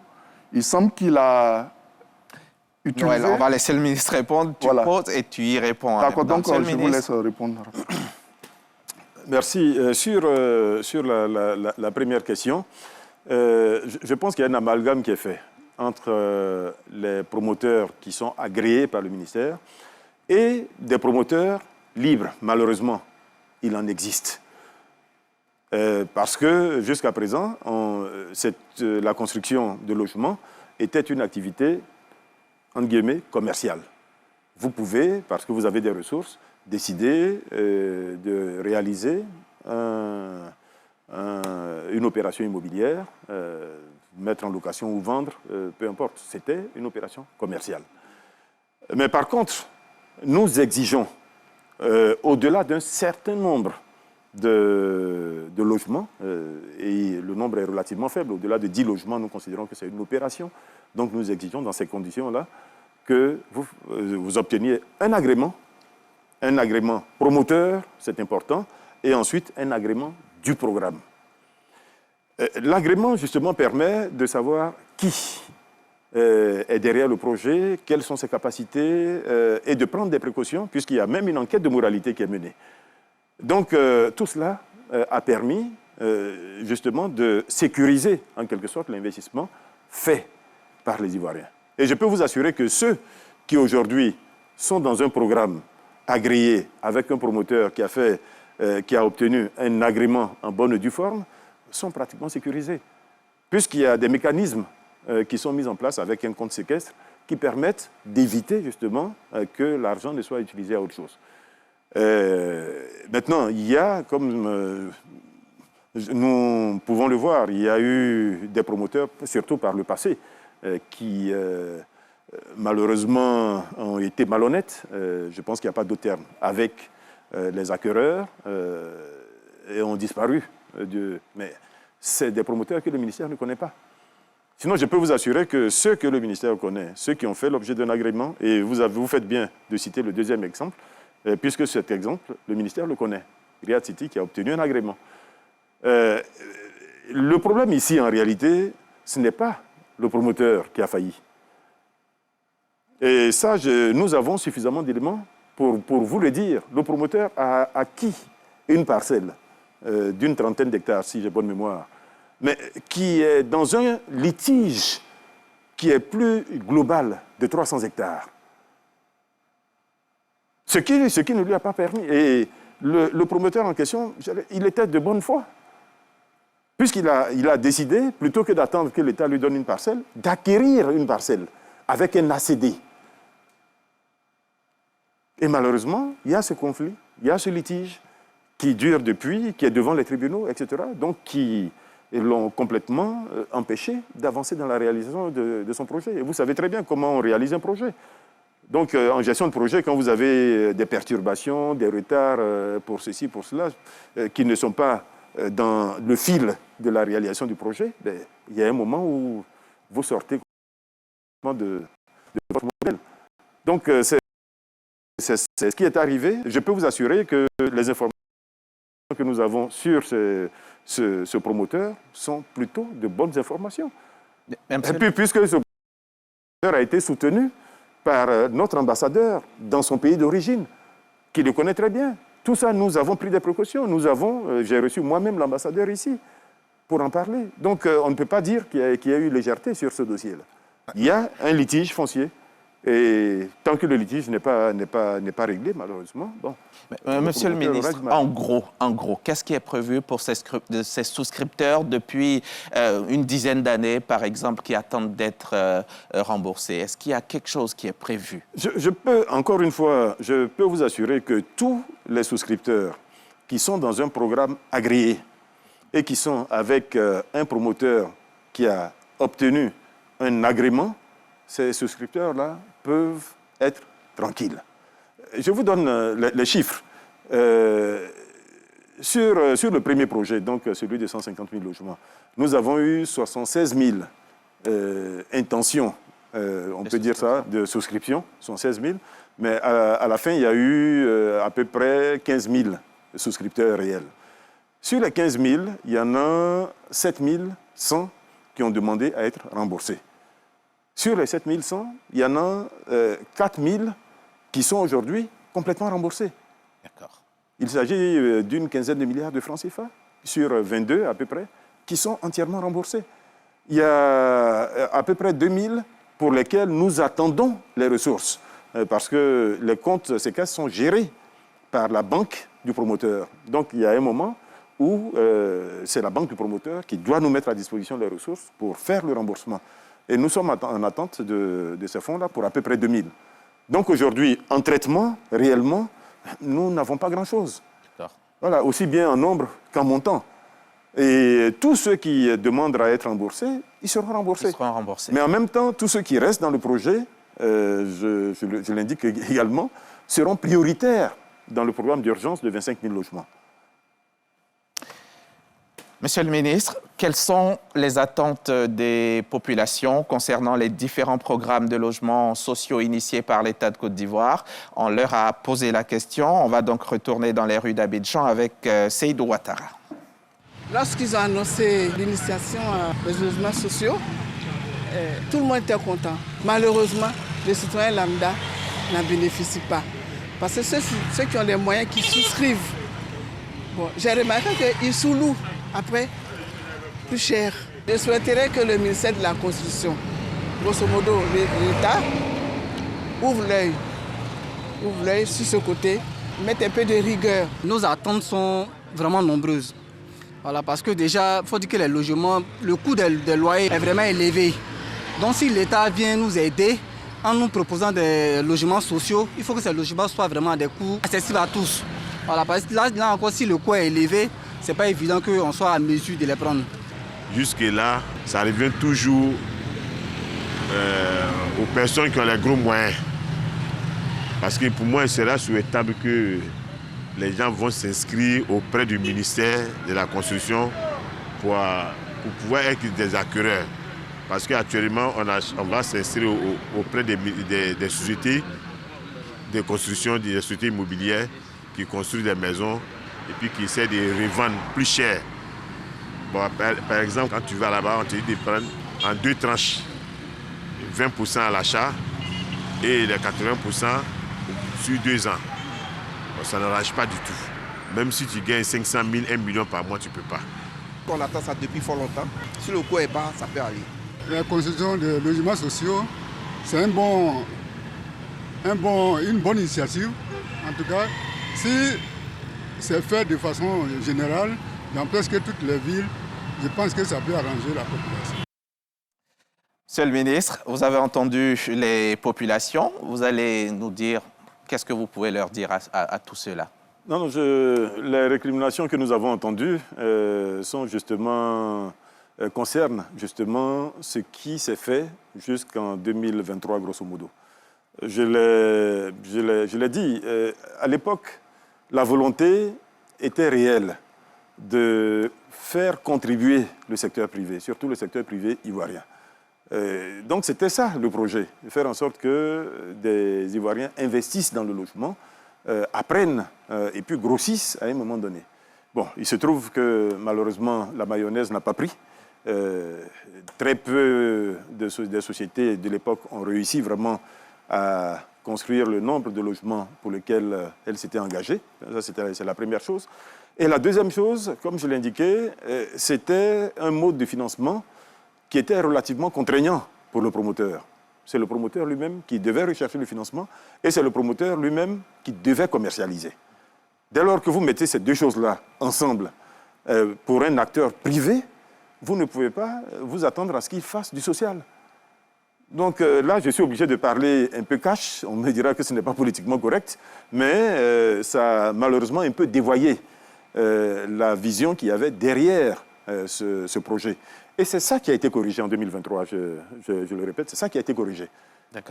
il semble qu'il a utilisé... Noël, on va laisser le ministre répondre. Tu poses et tu y réponds. D'accord, donc je vous laisse répondre. Merci. Sur la première question, je pense qu'il y a un amalgame qui est fait entre les promoteurs qui sont agréés par le ministère et des promoteurs libres. Malheureusement, il en existe. Parce que jusqu'à présent, la construction de logements était une activité, entre guillemets, commerciale. Vous pouvez, parce que vous avez des ressources, décider de réaliser une opération immobilière, mettre en location ou vendre, peu importe. C'était une opération commerciale. Mais par contre, nous exigeons, au-delà d'un certain nombre de logements, et le nombre est relativement faible, au-delà de 10 logements, nous considérons que c'est une opération. Donc nous exigeons dans ces conditions-là que vous obteniez un agrément un agrément promoteur, c'est important, et ensuite un agrément du programme. L'agrément, justement, permet de savoir qui est derrière le projet, quelles sont ses capacités, et de prendre des précautions, puisqu'il y a même une enquête de moralité qui est menée. Donc, tout cela a permis, justement, de sécuriser, en quelque sorte, l'investissement fait par les Ivoiriens. Et je peux vous assurer que ceux qui, aujourd'hui, sont dans un programme agréé avec un promoteur qui a obtenu un agrément en bonne et due forme, sont pratiquement sécurisés. Puisqu'il y a des mécanismes qui sont mis en place avec un compte séquestre qui permettent d'éviter justement que l'argent ne soit utilisé à autre chose. Maintenant, il y a, comme nous pouvons le voir, il y a eu des promoteurs, surtout par le passé, qui malheureusement ont été malhonnêtes, je pense qu'il n'y a pas d'autre terme, avec les acquéreurs et ont disparu. Mais c'est des promoteurs que le ministère ne connaît pas. Sinon, je peux vous assurer que ceux que le ministère connaît, ceux qui ont fait l'objet d'un agrément, et vous faites bien de citer le deuxième exemple, puisque cet exemple, le ministère le connaît. Riyad City qui a obtenu un agrément. Le problème ici, en réalité, ce n'est pas le promoteur qui a failli. Et ça, nous avons suffisamment d'éléments pour vous le dire. Le promoteur a acquis une parcelle d'une trentaine d'hectares, si j'ai bonne mémoire, mais qui est dans un litige qui est plus global de 300 hectares. Ce qui ne lui a pas permis. Et le promoteur en question, il était de bonne foi. Puisqu'il a décidé, plutôt que d'attendre que l'État lui donne une parcelle, d'acquérir une parcelle avec un ACD. Et malheureusement, il y a ce conflit, il y a ce litige qui dure depuis, qui est devant les tribunaux, etc., donc qui l'ont complètement empêché d'avancer dans la réalisation de son projet. Et vous savez très bien comment on réalise un projet. Donc, en gestion de projet, quand vous avez des perturbations, des retards pour ceci, pour cela, qui ne sont pas dans le fil de la réalisation du projet, ben, il y a un moment où vous sortez de votre modèle. Donc, c'est ce qui est arrivé. Je peux vous assurer que les informations que nous avons sur ce promoteur sont plutôt de bonnes informations. Et puis, puisque ce promoteur a été soutenu par notre ambassadeur dans son pays d'origine, qui le connaît très bien. Tout ça, nous avons pris des précautions. J'ai reçu moi-même l'ambassadeur ici pour en parler. Donc, on ne peut pas dire qu'il y a eu légèreté sur ce dossier-là. Il y a un litige foncier. Et tant que le litige n'est pas réglé, malheureusement, bon. Monsieur le ministre, en gros, qu'est-ce qui est prévu pour ces souscripteurs depuis une dizaine d'années, par exemple, qui attendent d'être remboursés? Est-ce qu'il y a quelque chose qui est prévu? Je peux, encore une fois, je peux vous assurer que tous les souscripteurs qui sont dans un programme agréé et qui sont avec un promoteur qui a obtenu un agrément, ces souscripteurs-là peuvent être tranquilles. Je vous donne les chiffres. Sur le premier projet, donc celui de 150 000 logements, nous avons eu 76 000 intentions, on peut dire ça, de souscription, 76 000, mais à la fin, il y a eu à peu près 15 000 souscripteurs réels. Sur les 15 000, il y en a 7 100 qui ont demandé à être remboursés. Sur les 7 100, il y en a 4 000 qui sont aujourd'hui complètement remboursés. D'accord. Il s'agit d'une quinzaine de milliards de francs CFA, sur 22 à peu près, qui sont entièrement remboursés. Il y a à peu près 2 000 pour lesquels nous attendons les ressources, parce que les comptes séquestres sont gérés par la banque du promoteur. Donc il y a un moment où c'est la banque du promoteur qui doit nous mettre à disposition les ressources pour faire le remboursement. Et nous sommes en attente de ces fonds-là pour à peu près 2 000. Donc aujourd'hui, en traitement, réellement, nous n'avons pas grand-chose. Voilà, aussi bien en nombre qu'en montant. Et tous ceux qui demandent à être remboursés, ils seront remboursés. Ils seront remboursés. Mais en même temps, tous ceux qui restent dans le projet, je l'indique également, seront prioritaires dans le programme d'urgence de 25 000 logements. Monsieur le ministre, quelles sont les attentes des populations concernant les différents programmes de logements sociaux initiés par l'État de Côte d'Ivoire? On leur a posé la question. On va donc retourner dans les rues d'Abidjan avec Seydou Ouattara. Lorsqu'ils ont annoncé l'initiation des logements sociaux, tout le monde était content. Malheureusement, les citoyens lambda n'en bénéficient pas. Parce que ceux qui ont les moyens, qui souscrivent, bon, j'ai remarqué qu'ils sous-louent après plus cher. Je souhaiterais que le ministère de la Construction, grosso modo l'État, ouvre l'œil sur ce côté, mette un peu de rigueur. Nos attentes sont vraiment nombreuses. Voilà, parce que déjà, il faut dire que les logements, le coût des loyers est vraiment élevé. Donc si l'État vient nous aider en nous proposant des logements sociaux, il faut que ces logements soient vraiment à des coûts accessibles à tous. Voilà, parce que là encore, si le coût est élevé, ce n'est pas évident qu'on soit à mesure de les prendre. Jusque-là, ça revient toujours aux personnes qui ont les gros moyens. Parce que pour moi, il sera souhaitable que les gens vont s'inscrire auprès du ministère de la Construction pour pouvoir être des acquéreurs. Parce qu'actuellement, on va s'inscrire auprès des sociétés de construction, des sociétés immobilières qui construisent des maisons et puis qui essaient de revendre plus cher. Bon, par exemple, quand tu vas là-bas, on te dit de prendre en 2 tranches, 20% à l'achat et les 80% sur 2 ans. Bon, ça n'arrange pas du tout. Même si tu gagnes 500 000, 1 million par mois, tu ne peux pas. On attend ça depuis fort longtemps. Si le coût est bas, ça peut aller. La construction de logements sociaux, c'est une bonne initiative. En tout cas, si c'est fait de façon générale, dans presque toutes les villes, je pense que ça peut arranger la population. Monsieur le ministre, vous avez entendu les populations. Vous allez nous dire qu'est-ce que vous pouvez leur dire à tout cela? Non, les récriminations que nous avons entendues concernent justement ce qui s'est fait jusqu'en 2023, grosso modo. Je l'ai dit, à l'époque, la volonté était réelle de faire contribuer le secteur privé, surtout le secteur privé ivoirien. Donc c'était ça le projet, de faire en sorte que des Ivoiriens investissent dans le logement, apprennent et puis grossissent à un moment donné. Bon, il se trouve que malheureusement la mayonnaise n'a pas pris. Très peu de sociétés de l'époque ont réussi vraiment à construire le nombre de logements pour lesquels elles s'étaient engagées. C'est la première chose. Et la deuxième chose, comme je l'indiquais, c'était un mode de financement qui était relativement contraignant pour le promoteur. C'est le promoteur lui-même qui devait rechercher le financement et c'est le promoteur lui-même qui devait commercialiser. Dès lors que vous mettez ces deux choses-là ensemble, pour un acteur privé, vous ne pouvez pas vous attendre à ce qu'il fasse du social. Donc là, je suis obligé de parler un peu cash. On me dira que ce n'est pas politiquement correct, mais ça a malheureusement un peu dévoyé la vision qu'il y avait derrière ce projet. Et c'est ça qui a été corrigé en 2023, je le répète, c'est ça qui a été corrigé.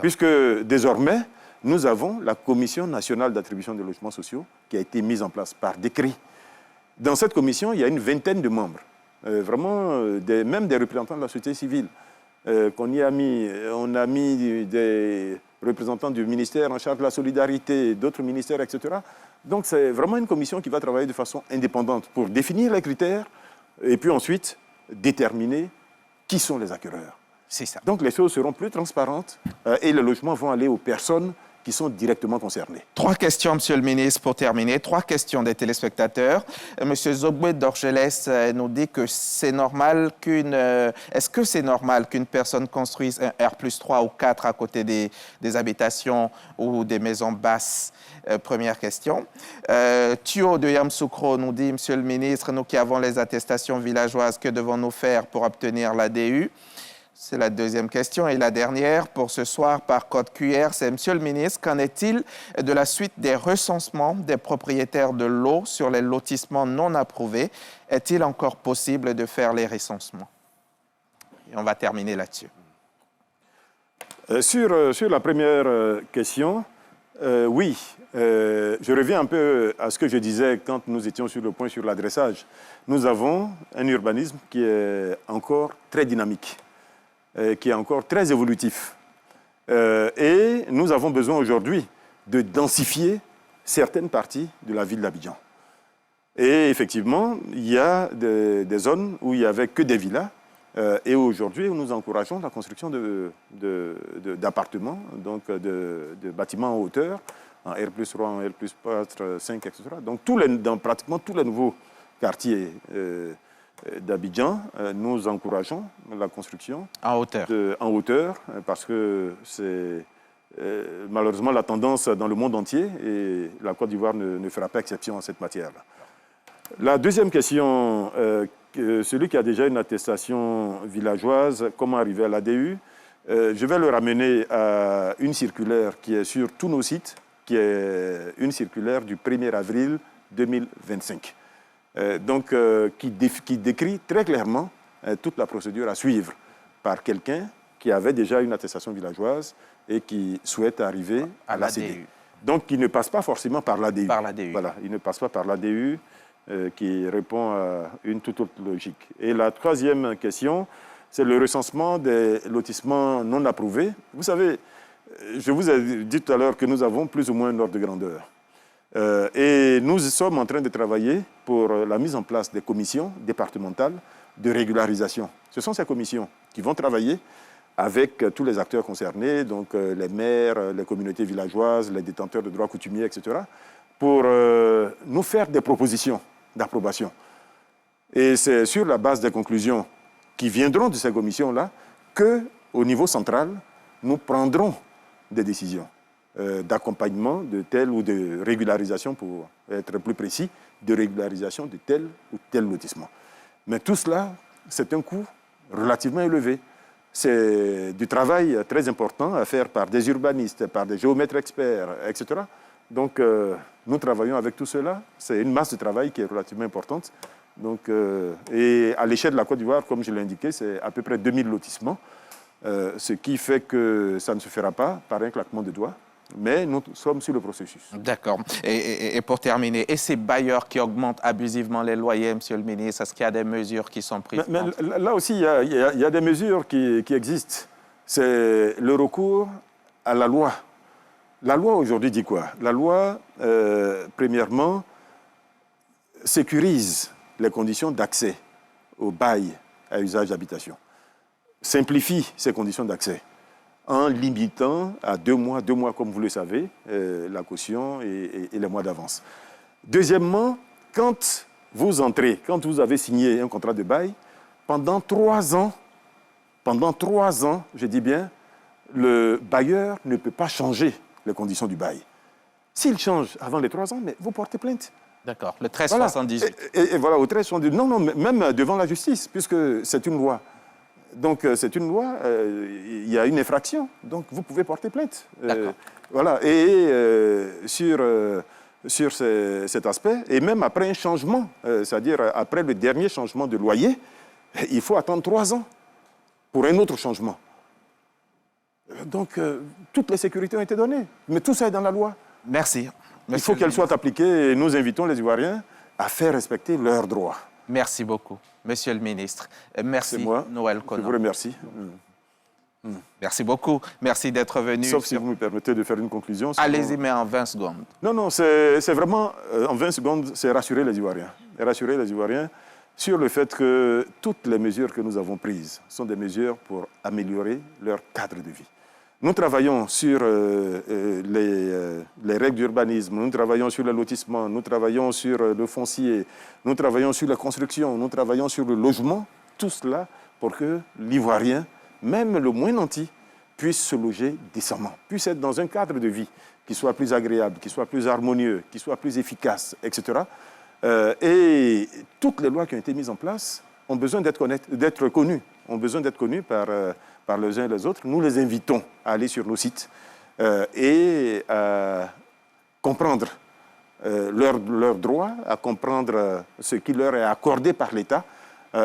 Puisque désormais, nous avons la Commission nationale d'attribution des logements sociaux qui a été mise en place par décret. Dans cette commission, il y a une vingtaine de membres, même des représentants de la société civile qu'on y a mis. On a mis des représentants du ministère en charge de la solidarité, d'autres ministères, etc. Donc c'est vraiment une commission qui va travailler de façon indépendante pour définir les critères et puis ensuite déterminer qui sont les acquéreurs. C'est ça. Donc les choses seront plus transparentes et les logements vont aller aux personnes qui sont directement concernées. 3 questions, Monsieur le ministre, pour terminer. 3 questions des téléspectateurs. Monsieur Zogbe d'Orgelès nous dit que c'est normal est-ce que c'est normal qu'une personne construise un R+3 ou 4 à côté des habitations ou des maisons basses? Première question. Thio de Yamsoukro nous dit, Monsieur le ministre, nous qui avons les attestations villageoises, que devons-nous faire pour obtenir l'ADU? C'est la deuxième question. Et la dernière, pour ce soir, par code QR, c'est Monsieur le ministre, qu'en est-il de la suite des recensements des propriétaires de lots sur les lotissements non approuvés? Est-il encore possible de faire les recensements? Et on va terminer là-dessus. Sur la première question, oui, Je reviens un peu à ce que je disais quand nous étions sur le point sur l'adressage. Nous avons un urbanisme qui est encore très dynamique, qui est encore très évolutif. Et nous avons besoin aujourd'hui de densifier certaines parties de la ville d'Abidjan. Et effectivement, il y a des zones où il n'y avait que des villas. Et aujourd'hui, nous encourageons la construction d'appartements, donc de bâtiments en hauteur, en R+3, en R+4, 5, etc. Donc dans pratiquement tous les nouveaux quartiers d'Abidjan, nous encourageons la construction en hauteur, parce que c'est malheureusement la tendance dans le monde entier et la Côte d'Ivoire ne fera pas exception en cette matière-là. La deuxième question, celui qui a déjà une attestation villageoise, comment arriver à l'ADU? Je vais le ramener à une circulaire qui est sur tous nos sites, qui est une circulaire du 1er avril 2025. Qui décrit très clairement toute la procédure à suivre par quelqu'un qui avait déjà une attestation villageoise et qui souhaite arriver à l'ACD. Donc, il ne passe pas forcément par l'ADU. Voilà, il ne passe pas par l'ADU qui répond à une toute autre logique. Et la troisième question, c'est le recensement des lotissements non approuvés. Vous savez, je vous ai dit tout à l'heure que nous avons plus ou moins un ordre de grandeur. Et nous sommes en train de travailler pour la mise en place des commissions départementales de régularisation. Ce sont ces commissions qui vont travailler avec tous les acteurs concernés, donc les maires, les communautés villageoises, les détenteurs de droits coutumiers, etc., pour nous faire des propositions d'approbation. Et c'est sur la base des conclusions qui viendront de ces commissions-là qu'au niveau central, nous prendrons des décisions d'accompagnement de tel ou de régularisation, pour être plus précis, de régularisation de tel ou tel lotissement. Mais tout cela, c'est un coût relativement élevé. C'est du travail très important à faire par des urbanistes, par des géomètres experts, etc. Donc, nous travaillons avec tout cela. C'est une masse de travail qui est relativement importante. Donc, et à l'échelle de la Côte d'Ivoire, comme je l'ai indiqué, c'est à peu près 2000 lotissements, ce qui fait que ça ne se fera pas par un claquement de doigts. Mais nous sommes sur le processus. D'accord. Et pour terminer, et ces bailleurs qui augmentent abusivement les loyers, Monsieur le ministre, est-ce qu'il y a des mesures qui sont prises? Mais là aussi, il y a des mesures qui existent. C'est le recours à la loi. La loi aujourd'hui dit quoi? La loi, premièrement, sécurise les conditions d'accès au bail à usage d'habitation. Simplifie ces conditions d'accès en limitant à 2 mois comme vous le savez, la caution et les mois d'avance. Deuxièmement, quand vous entrez, quand vous avez signé un contrat de bail, pendant 3 ans, je dis bien, le bailleur ne peut pas changer les conditions du bail. S'il change avant les 3 ans, mais vous portez plainte. D'accord, le 1378. Voilà. Et voilà, au 1378. Non, même devant la justice, puisque c'est une loi. Donc, c'est une loi, il y a une infraction, donc vous pouvez porter plainte. Voilà, et sur cet aspect, et même après un changement, c'est-à-dire après le dernier changement de loyer, il faut attendre 3 ans pour un autre changement. Donc, toutes les sécurités ont été données, mais tout ça est dans la loi. Merci. Il faut qu'elles soient appliquées et nous invitons les Ivoiriens à faire respecter leurs droits. Merci beaucoup, Monsieur le ministre. Merci, Noël Konan. Je vous remercie. Merci beaucoup. Merci d'être venu. Sauf si vous me permettez de faire une conclusion. Allez-y, mais en 20 secondes. Non, c'est vraiment, en 20 secondes, c'est rassurer les Ivoiriens. Et rassurer les Ivoiriens sur le fait que toutes les mesures que nous avons prises sont des mesures pour améliorer leur cadre de vie. Nous travaillons sur les règles d'urbanisme, nous travaillons sur le lotissement, nous travaillons sur le foncier, nous travaillons sur la construction, nous travaillons sur le logement, tout cela pour que l'Ivoirien, même le moins nanti, puisse se loger décemment, puisse être dans un cadre de vie qui soit plus agréable, qui soit plus harmonieux, qui soit plus efficace, etc. Et toutes les lois qui ont été mises en place ont besoin d'être connues, ont besoin d'être connues par les uns et les autres. Nous les invitons à aller sur nos sites et à comprendre leurs droits, à comprendre ce qui leur est accordé par l'État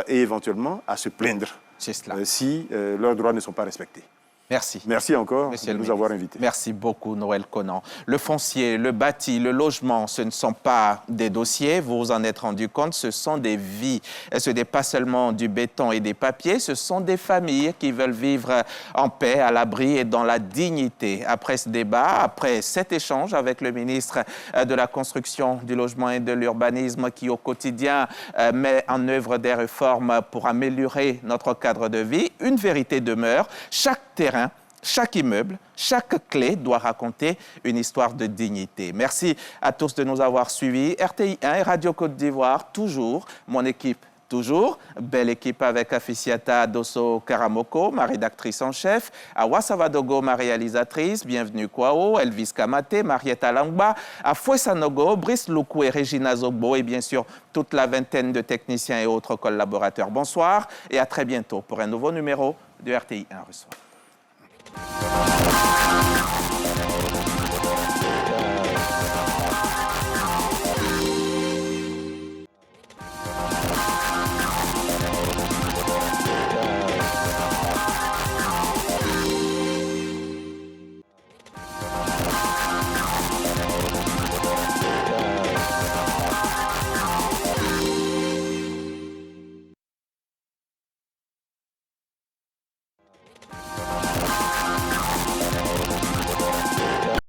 et éventuellement à se plaindre si leurs droits ne sont pas respectés. Merci. Merci encore de nous avoir invités. Merci beaucoup, Noël Conan. Le foncier, le bâti, le logement, ce ne sont pas des dossiers, vous vous en êtes rendu compte, ce sont des vies. Ce n'est pas seulement du béton et des papiers, ce sont des familles qui veulent vivre en paix, à l'abri et dans la dignité. Après ce débat, après cet échange avec le ministre de la Construction, du Logement et de l'Urbanisme qui, au quotidien, met en œuvre des réformes pour améliorer notre cadre de vie, une vérité demeure. Chaque terrain, chaque immeuble, chaque clé doit raconter une histoire de dignité. Merci à tous de nous avoir suivis. RTI 1 et Radio Côte d'Ivoire, toujours. Mon équipe, toujours. Belle équipe avec Aficiata Dosso Karamoko, ma rédactrice en chef. Awa Savadogo, ma réalisatrice. Bienvenue Kwao, Elvis Kamate, Marietta Langba, Afoué Sanogo, Brice Loukou et Regina Zogbo. Et bien sûr, toute la vingtaine de techniciens et autres collaborateurs. Bonsoir et à très bientôt pour un nouveau numéro de RTI 1 Reçoit.